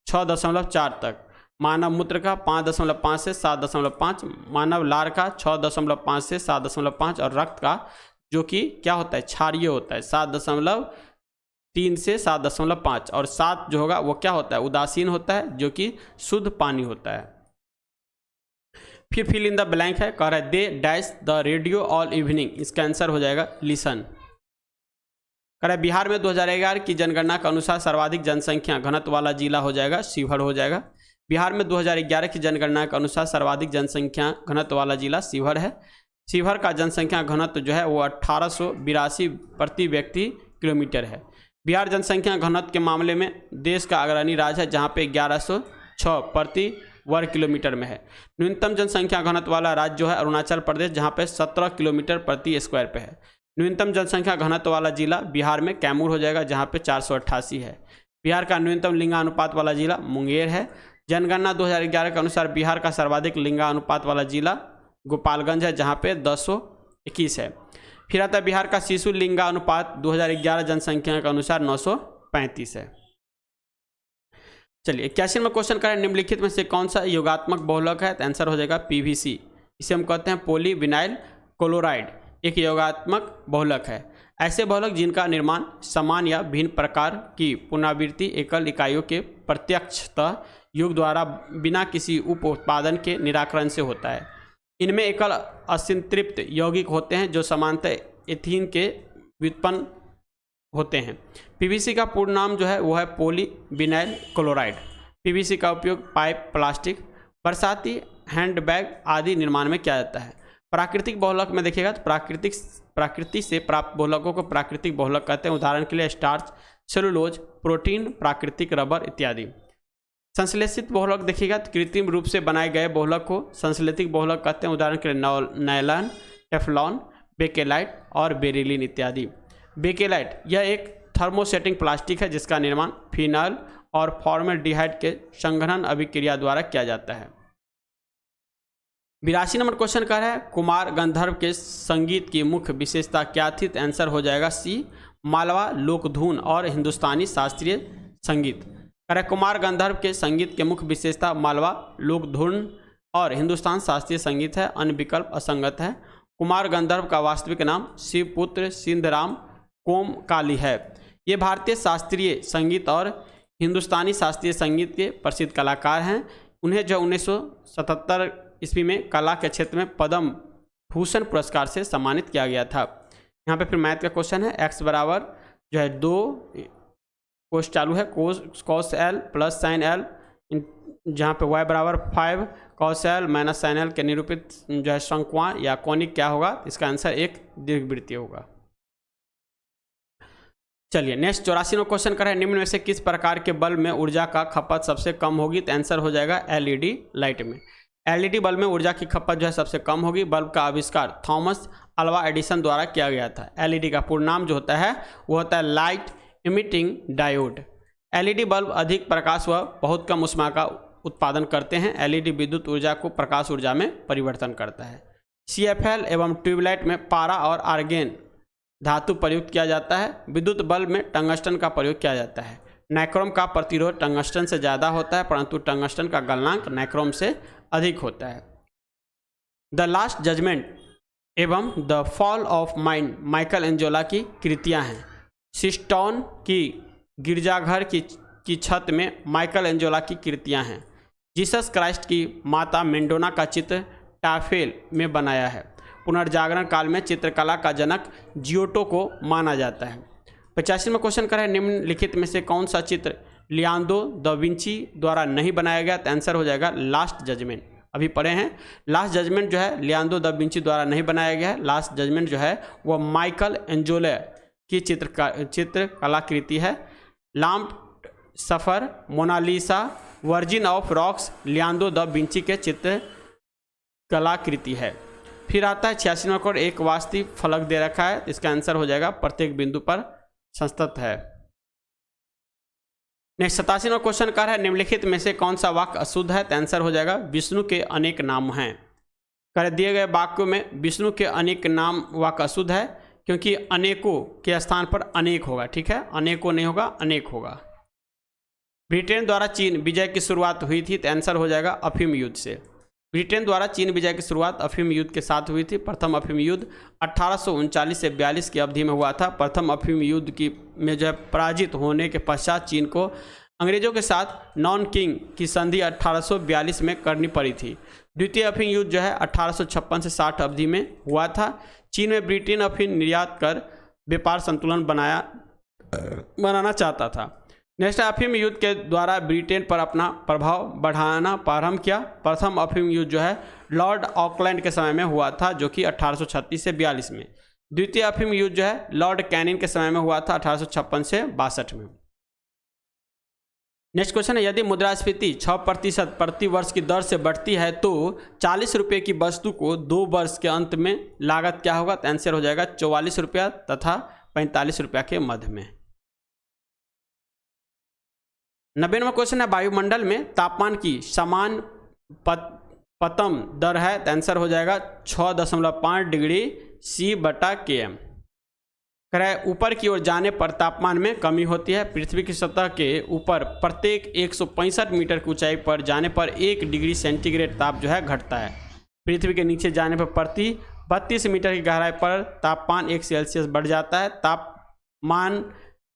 6.4 तक, मानव मूत्र का 5.5 से 7.5, मानव लार का 6.5 से 7.5 और रक्त का जो कि क्या होता है क्षारीय होता है 7.3 से 7.5 और 7 जो होगा वो क्या होता है उदासीन होता है जो कि शुद्ध पानी होता है। फिर फिल इन द ब्लैंक है, कह रहा है they dash the radio all evening, इसका आंसर हो जाएगा लिसन। कह रहा है बिहार में 2011 की जनगणना के अनुसार सर्वाधिक जनसंख्या घनत्व वाला जिला हो जाएगा शिवहर हो जाएगा। बिहार में 2011 की जनगणना के अनुसार सर्वाधिक जनसंख्या घनत्व वाला जिला शिवहर है। शिवहर का जनसंख्या घनत्व जो है वो 1882 प्रति व्यक्ति किलोमीटर है। बिहार जनसंख्या घनत्व के मामले में देश का अग्रणी राज्य है जहाँ पे 1106 प्रति वर्ग किलोमीटर में है। न्यूनतम जनसंख्या घनत्व वाला राज्य जो है अरुणाचल प्रदेश जहाँ पे 17 किलोमीटर प्रति स्क्वायर पे है। न्यूनतम जनसंख्या घनत्व वाला जिला बिहार में कैमूर हो जाएगा जहाँ पे 488 है। बिहार का न्यूनतम लिंगानुपात वाला जिला मुंगेर है। जनगणना 2011 के अनुसार बिहार का सर्वाधिक लिंगानुपात वाला जिला गोपालगंज है जहाँ पे 1021 है। फिर आता है बिहार का शिशु लिंगानुपात 2011 जनसंख्या के अनुसार 935 है। चलिए 81 में क्वेश्चन करें निम्नलिखित में से कौन सा योगात्मक बहुलक है, तो आंसर हो जाएगा पीवीसी। इसे हम कहते हैं पॉलीविनाइल क्लोराइड, एक योगात्मक बहुलक है। ऐसे बहुलक जिनका निर्माण समान या भिन्न प्रकार की पुनरावृत्ति एकल इकाइयों के प्रत्यक्षतः योग द्वारा बिना किसी उप उत्पादन के निराकरण से होता है। इनमें एकल असंतृप्त यौगिक होते हैं जो समानतः एथीन के व्युत्पन्न होते हैं। पीवीसी का पूर्ण नाम जो है वो है पॉलीविनाइल क्लोराइड। पीवीसी का उपयोग पाइप, प्लास्टिक, बरसाती हैंडबैग आदि निर्माण में किया जाता है। प्राकृतिक बहुलक में देखिएगा तो प्रकृति से प्राप्त बहुलकों को प्राकृतिक बहुलक कहते हैं। उदाहरण के लिए स्टार्च, सेलुलोज, प्रोटीन, प्राकृतिक रबर इत्यादि। संश्लेषित बहुलक देखिएगा तो कृत्रिम रूप से बनाए गए बहुलक को संश्लेषित बहुलक कहते हैं। उदाहरण के लिए नायलॉन, टेफ्लॉन, बेकेलाइट और बेरिलीन इत्यादि। बेकेलाइट यह एक थर्मोसेटिंग प्लास्टिक है जिसका निर्माण फिनॉल और फॉर्मेल्डिहाइड के संघनन अभिक्रिया द्वारा किया जाता है। 82 नंबर क्वेश्चन कर रहा है कुमार गंधर्व के संगीत की मुख्य विशेषता क्या थी, तो आंसर हो जाएगा सी मालवा लोकधुन और हिंदुस्तानी शास्त्रीय संगीत। कह रहा है कुमार गंधर्व के संगीत के मुख्य विशेषता मालवा लोकधुन और हिंदुस्तान शास्त्रीय संगीत है, अन्य विकल्प असंगत है। कुमार गंधर्व का वास्तविक नाम शिवपुत्र सिंधराम कोमकाली है। ये भारतीय शास्त्रीय संगीत और हिंदुस्तानी शास्त्रीय संगीत के प्रसिद्ध कलाकार हैं। उन्हें जो 1977 ईस्वी में कला के क्षेत्र में पद्म भूषण पुरस्कार से सम्मानित किया गया था। यहाँ पे फिर मैथ का क्वेश्चन है। x बराबर जो है 2 कोस चालू है cos l plus sine l, जहाँ पे y बराबर 5 cos l minus sine l के निरूपित जो है शंक्वाण या कोनिक क्या होगा, इसका आंसर एक दीर्घवृत्तीय होगा। चलिए नेक्स्ट 84वां क्वेश्चन करें निम्न में से किस प्रकार के बल्ब में ऊर्जा का खपत सबसे कम होगी, तो आंसर हो जाएगा एलईडी लाइट में। एलईडी बल्ब में ऊर्जा की खपत जो है सबसे कम होगी। बल्ब का आविष्कार थॉमस अल्वा एडिसन द्वारा किया गया था। एलईडी का पूर्ण नाम जो होता है वो होता है light emitting diode. LED bulb अधिक प्रकाश व बहुत कम ऊष्मा का उत्पादन करते हैं। एलईडी विद्युत ऊर्जा को प्रकाश ऊर्जा में परिवर्तन करता है। सीएफएल एवं ट्यूबलाइट में पारा और आर्गेन धातु प्रयुक्त किया जाता है। विद्युत बल्ब में टंगस्टन का प्रयोग किया जाता है। नाइक्रोम का प्रतिरोध टंगस्टन से ज़्यादा होता है परंतु टंगस्टन का गलनांक नाइक्रोम से अधिक होता है। द लास्ट जजमेंट एवं the fall of mind Michael Angelo की कृतियां हैं। सिस्टोन की गिरजाघर की छत में माइकल एंजेलो की कृतियां हैं। जीसस क्राइस्ट की माता मेंडोना का चित्र टाफेल में बनाया है। पुनर्जागरण काल में चित्रकला का जनक जियोटो को माना जाता है। 85वां क्वेश्चन कर है निम्नलिखित में से कौन सा चित्र लियोनार्दो दा विंची द्वारा नहीं बनाया गया? तो आंसर हो जाएगा लास्ट जजमेंट। अभी पढ़े हैं लास्ट जजमेंट जो है लियोनार्दो दा विंची द्वारा नहीं बनाया गया है। लास्ट जजमेंट जो है वह माइकल एंजेलो की चित्रकलाकृति है। लाम्प Supper, Mona Lisa, Virgin of Rocks Leonardo da Vinci के चित्र कलाकृति है। फिर आता है 86वां कोड, एक वास्तविक फलक दे रखा है। इसका आंसर हो जाएगा प्रत्येक बिंदु पर संस्थित है। नेक्स्ट 87वां क्वेश्चन कर है निम्नलिखित में से कौन सा वाक्य अशुद्ध है? तो आंसर हो जाएगा विष्णु के अनेक नाम हैं। कर दिए गए वाक्यों में विष्णु के अनेक नाम वाक्य अशुद्ध है क्योंकि अनेकों के स्थान पर अनेक होगा। ठीक है, अनेकों नहीं होगा, अनेक होगा। ब्रिटेन द्वारा चीन विजय की शुरुआत हुई थी। तो आंसर हो जाएगा अफीम युद्ध से। ब्रिटेन द्वारा चीन विजय की शुरुआत अफीम युद्ध के साथ हुई थी। प्रथम अफीम युद्ध 1839 से 42 की अवधि में हुआ था। प्रथम अफीम युद्ध की में जो है पराजित होने के पश्चात चीन को अंग्रेजों के साथ नॉन किंग की संधि 1842 में करनी पड़ी थी। द्वितीय अफीम युद्ध जो है 1856 से 60 अवधि में हुआ था। चीन में ब्रिटेन अफीम निर्यात कर व्यापार संतुलन बनाना चाहता था। नेक्स्ट, अफीम युद्ध के द्वारा ब्रिटेन पर अपना प्रभाव बढ़ाना प्रारंभ किया। प्रथम अफीम युद्ध जो है लॉर्ड ऑकलैंड के समय में हुआ था जो कि 1836 से 42 में। द्वितीय अफीम युद्ध जो है लॉर्ड कैनिंग के समय में हुआ था 1856 से 62 में। नेक्स्ट क्वेश्चन है यदि मुद्रास्फीति 6% प्रति वर्ष की दर से बढ़ती है तो 40 रुपये की वस्तु को 2 वर्ष के अंत में लागत क्या होगा? तो आंसर हो जाएगा 44 रुपया तथा 45 रुपया के मध्य में। 90वां क्वेश्चन है वायुमंडल में तापमान की समान पतम दर है। तो आंसर हो जाएगा 6.5 डिग्री C/km। करें ऊपर की ओर जाने पर तापमान में कमी होती है। पृथ्वी की सतह के ऊपर प्रत्येक 165 मीटर की ऊंचाई पर जाने पर 1 डिग्री सेंटीग्रेड ताप जो है घटता है। पृथ्वी के नीचे जाने पर प्रति 32 मीटर की गहराई पर तापमान 1 सेल्सियस बढ़ जाता है। तापमान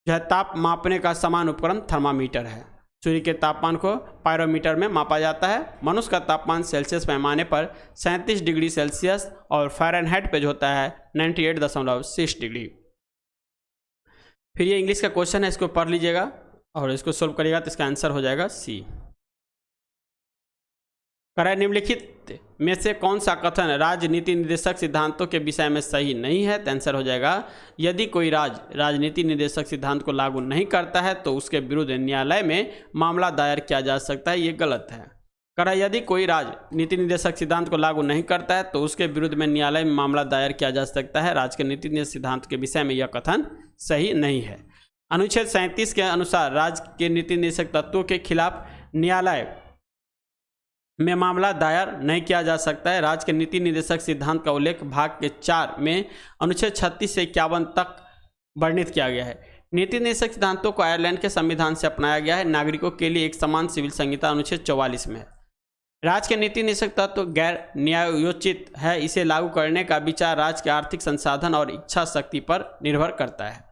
जो है ताप मापने का समान उपकरण थर्मामीटर है। सूर्य के तापमान को पायरोमीटर में मापा जाता है। मनुष्य का तापमान सेल्सियस पैमाने पर 37 डिग्री सेल्सियस और फ़ारेनहाइट पे जो होता है 98.6 डिग्री। फिर ये इंग्लिश का क्वेश्चन है, इसको पढ़ लीजिएगा और इसको सोल्व करिएगा तो इसका आंसर हो जाएगा सी। कराए निम्नलिखित में से कौन सा कथन राजनीति निर्देशक सिद्धांतों के विषय में सही नहीं है? तो आंसर हो जाएगा यदि कोई राजनीति निर्देशक सिद्धांत को लागू नहीं करता है तो उसके विरुद्ध न्यायालय में मामला दायर किया जा सकता है। ये गलत है। कराए यदि कोई राजनीति निर्देशक सिद्धांत को लागू नहीं करता है तो उसके विरुद्ध में न्यायालय में मामला दायर किया जा सकता है। राज्य के नीति निर्देशक सिद्धांत के विषय में यह कथन सही नहीं है। अनुच्छेद 37 के अनुसार राज्य के नीति निर्देशक तत्वों के खिलाफ न्यायालय में मामला दायर नहीं किया जा सकता है। राज्य के नीति निर्देशक सिद्धांत का उल्लेख भाग के 4 में अनुच्छेद 36 से 51 तक वर्णित किया गया है। नीति निर्देशक सिद्धांतों को आयरलैंड के संविधान से अपनाया गया है। नागरिकों के लिए एक समान सिविल संहिता अनुच्छेद 44 में है। राज्य के नीति निर्देशक तत्व गैर न्यायोचित है। इसे लागू करने का विचार राज्य के आर्थिक संसाधन और इच्छा शक्ति पर निर्भर करता है।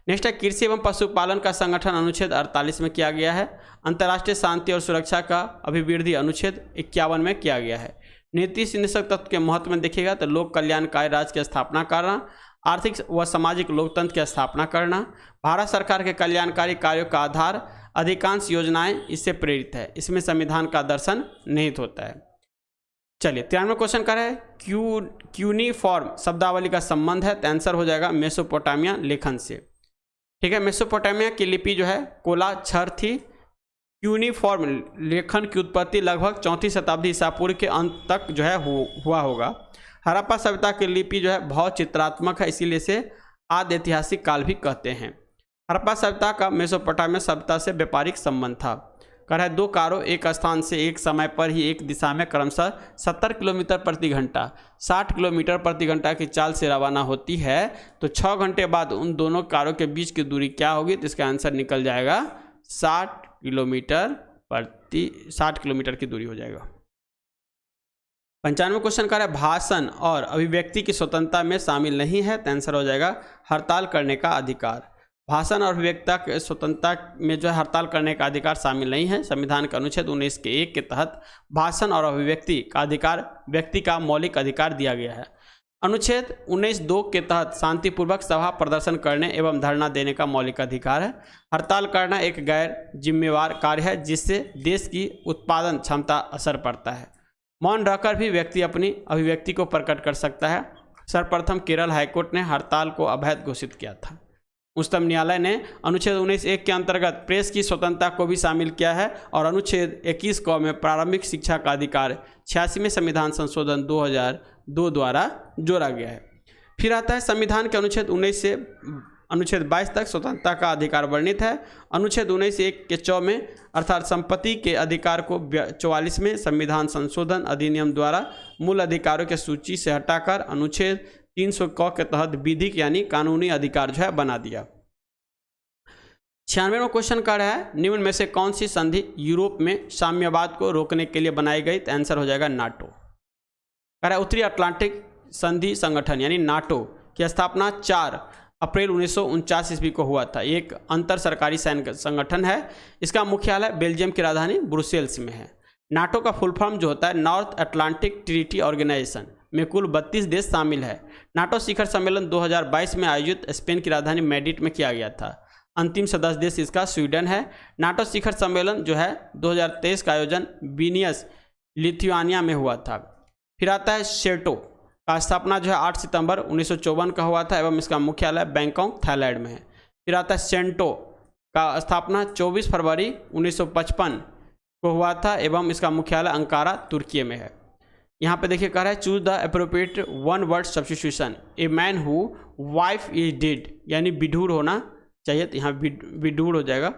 नेक्स्ट है कृषि एवं पशुपालन का संगठन अनुच्छेद 48 में किया गया है। अंतर्राष्ट्रीय शांति और सुरक्षा का अभिवृद्धि अनुच्छेद 51 में किया गया है। नीति निर्देशक तत्व के महत्व में देखिएगा तो लोक कल्याणकारी राज्य की स्थापना करना, आर्थिक व सामाजिक लोकतंत्र की स्थापना करना, भारत सरकार के कल्याणकारी कार्यों का आधार अधिकांश योजनाएं इससे प्रेरित है। इसमें संविधान का दर्शन निहित होता है। चलिए 93वां क्वेश्चन कर है क्यूनिफॉर्म शब्दावली का संबंध है। तो आंसर हो जाएगा मेसोपोटामिया लेखन से। ठीक है, मेसोपोटामिया की लिपि जो है कोला क्षर थी। यूनिफॉर्म लेखन की उत्पत्ति लगभग 4वीं शताब्दी ईसा पूर्व के अंत तक जो है हुआ होगा। हड़प्पा सभ्यता की लिपि जो है बहुत चित्रात्मक है, इसीलिए इसे आदि ऐतिहासिक काल भी कहते हैं। हड़प्पा सभ्यता का मेसोपोटामिया सभ्यता से व्यापारिक संबंध था। कह रहा है 2 कारों एक स्थान से एक समय पर ही एक दिशा में क्रमशः 70 किलोमीटर प्रति घंटा 60 किलोमीटर प्रति घंटा की चाल से रवाना होती है तो 6 घंटे बाद उन दोनों कारों के बीच की दूरी क्या होगी? तो इसका आंसर निकल जाएगा 60 किलोमीटर की दूरी हो जाएगा। 95वां क्वेश्चन कह रहा है भाषण और अभिव्यक्ति की स्वतंत्रता में शामिल नहीं है। तो आंसर हो जाएगा हड़ताल करने का अधिकार। भाषण और अभिव्यक्ता के स्वतंत्रता में जो है हड़ताल करने का अधिकार शामिल नहीं है। संविधान के अनुच्छेद 19 के 1 के तहत भाषण और अभिव्यक्ति का अधिकार व्यक्ति का मौलिक अधिकार दिया गया है। अनुच्छेद 19(2) के तहत शांतिपूर्वक सभा प्रदर्शन करने एवं धरना देने का मौलिक अधिकार है। हड़ताल करना एक गैर जिम्मेवार कार्य है जिससे देश की उत्पादन क्षमता असर पड़ता है। मौन रहकर भी व्यक्ति अपनी अभिव्यक्ति को प्रकट कर सकता है। सर्वप्रथम केरल हाईकोर्ट ने हड़ताल को अवैध घोषित किया था। उच्चतम न्यायालय ने अनुच्छेद 19(1) के अंतर्गत प्रेस की स्वतंत्रता को भी शामिल किया है और अनुच्छेद 21 क में प्रारंभिक शिक्षा का अधिकार 86वें संविधान संशोधन 2002 द्वारा जोड़ा गया है। फिर आता है संविधान के अनुच्छेद 19 से अनुच्छेद 22 तक स्वतंत्रता का अधिकार वर्णित है। अनुच्छेद 19(1) के 4 में अर्थात संपत्ति के अधिकार को 44वें संविधान संशोधन अधिनियम द्वारा मूल अधिकारों की सूची से हटाकर अनुच्छेद 300 क के तहत विधिक यानी कानूनी अधिकार जो है बना दिया। 96वां क्वेश्चन कह रहा है निम्न में से कौन सी संधि यूरोप में साम्यवाद को रोकने के लिए बनाई गई? तो आंसर हो जाएगा नाटो। कह रहा है उत्तरी अटलांटिक संधि संगठन यानी नाटो की स्थापना 4 अप्रैल 1949 ईस्वी को हुआ था। एक अंतर सरकारी सैन्य संगठन है। इसका मुख्यालय बेल्जियम की राजधानी ब्रुसेल्स में है। नाटो का फुल फॉर्म जो होता है नॉर्थ अटलांटिक ट्रीटी ऑर्गेनाइजेशन में कुल 32 देश शामिल है। नाटो शिखर सम्मेलन 2022 में आयोजित स्पेन की राजधानी मैड्रिड में किया गया था। अंतिम सदस्य देश इसका स्वीडन है। नाटो शिखर सम्मेलन जो है 2023 का आयोजन विनियस लिथुआनिया में हुआ था। फिर आता है सेटो का स्थापना जो है 8 सितंबर 1954 का हुआ था एवं इसका मुख्यालय बैंकॉक थाईलैंड में है। फिर आता है सेंटो का स्थापना 24 फरवरी 1955 को हुआ था एवं इसका मुख्यालय अंकारा तुर्की में है। यहाँ पे देखिए कह रहा है choose the appropriate one word substitution a man who wife is dead यानी विधुर होना चाहिए, तो यहाँ विधुर हो जाएगा।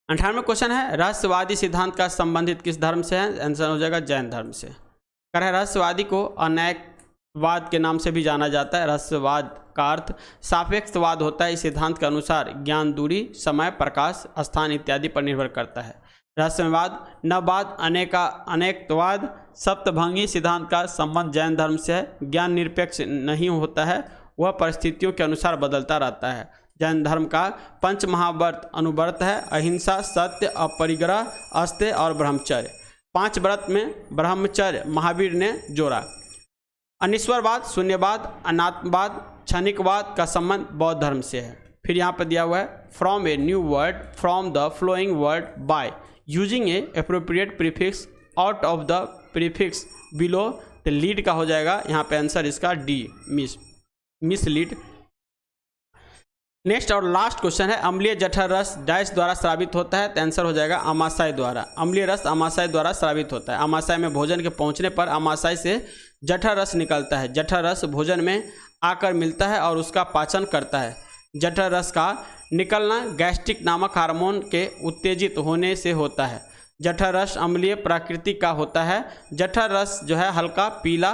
98वां क्वेश्चन है रहस्यवादी सिद्धांत का संबंधित किस धर्म से है? आंसर हो जाएगा जैन धर्म से। कह रहा है रहस्यवादी को अनैकवाद के नाम से भी जाना जाता है। रहस्यवाद का अर्थ सापेक्षवाद होता है। इस सिद्धांत के अनुसार ज्ञान दूरी, समय, प्रकाश, स्थान इत्यादि पर निर्भर करता है। रहस्यवाद, नववाद, अनेकवाद, सप्तभंगी सिद्धांत का संबंध जैन धर्म से है। ज्ञान निरपेक्ष नहीं होता है, वह परिस्थितियों के अनुसार बदलता रहता है। जैन धर्म का 5 महाव्रत अनुव्रत है अहिंसा, सत्य, अपरिग्रह, अस्तेय और ब्रह्मचर्य। 5 व्रत में ब्रह्मचर्य महावीर ने जोड़ा। अनिश्वरवाद, शून्यवाद, अनात्मवाद, क्षणिकवाद का संबंध बौद्ध धर्म से है। फिर यहाँ पर दिया हुआ है from a new word from the flowing word by using A appropriate prefix out of the prefix below. तो लीड का हो जाएगा यहाँ पे आंसर इसका डी, मिसलीड। नेक्स्ट और लास्ट क्वेश्चन है अम्लीय जठर रस डैश द्वारा स्रावित होता है? तो आंसर हो जाएगा आमाशय द्वारा। अम्लीय रस आमाशय द्वारा स्रावित होता है। आमाशय में भोजन के पहुंचने पर आमाशय से जठर रस निकलता है। जठर रस भोजन में आकर मिलता है और उसका पाचन करता है। जठर रस का निकलना गैस्ट्रिक नामक हार्मोन के उत्तेजित होने से होता है। जठर रस अम्लीय प्रकृति का होता है। जठर रस जो है हल्का पीला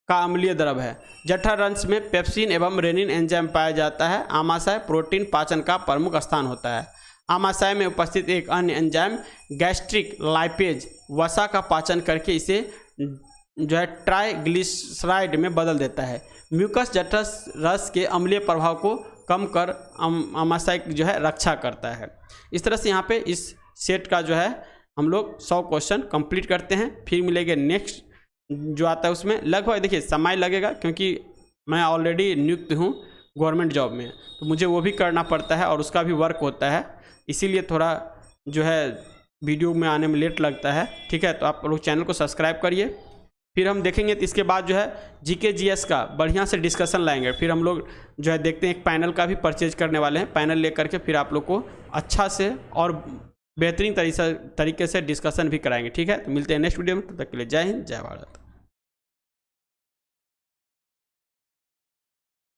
का अम्लीय द्रव है। जठर रस में पेप्सिन एवं रेनिन एंजाइम पाया जाता है। आमाशय प्रोटीन पाचन का प्रमुख स्थान होता है। आमाशय में उपस्थित एक अन्य एंजाइम गैस्ट्रिक लाइपेज वसा का पाचन करके इसे जो है ट्राइग्लिसराइड में बदल देता है। म्यूकस जठर रस के अम्लीय प्रभाव को कम कर आमाशय जो है रक्षा करता है। इस तरह से यहाँ पे इस सेट का जो है हम लोग 100 क्वेश्चन कंप्लीट करते हैं। फिर मिलेंगे नेक्स्ट जो आता है उसमें। लगभग देखिए समय लगेगा क्योंकि मैं ऑलरेडी नियुक्त हूँ गवर्नमेंट जॉब में, तो मुझे वो भी करना पड़ता है और उसका भी वर्क होता है, इसीलिए थोड़ा जो है वीडियो में आने में लेट लगता है। ठीक है, तो आप लोग चैनल को सब्सक्राइब करिए। फिर हम देखेंगे तो इसके बाद जो है जीके जीएस का बढ़िया से डिस्कशन लाएंगे। फिर हम लोग जो है देखते हैं एक पैनल का भी परचेज करने वाले हैं। पैनल लेकर के फिर आप लोग को अच्छा से और बेहतरीन तरीके से डिस्कशन भी कराएंगे। ठीक है, तो मिलते हैं नेक्स्ट वीडियो में। तब तक के लिए जय हिंद, जय भारत।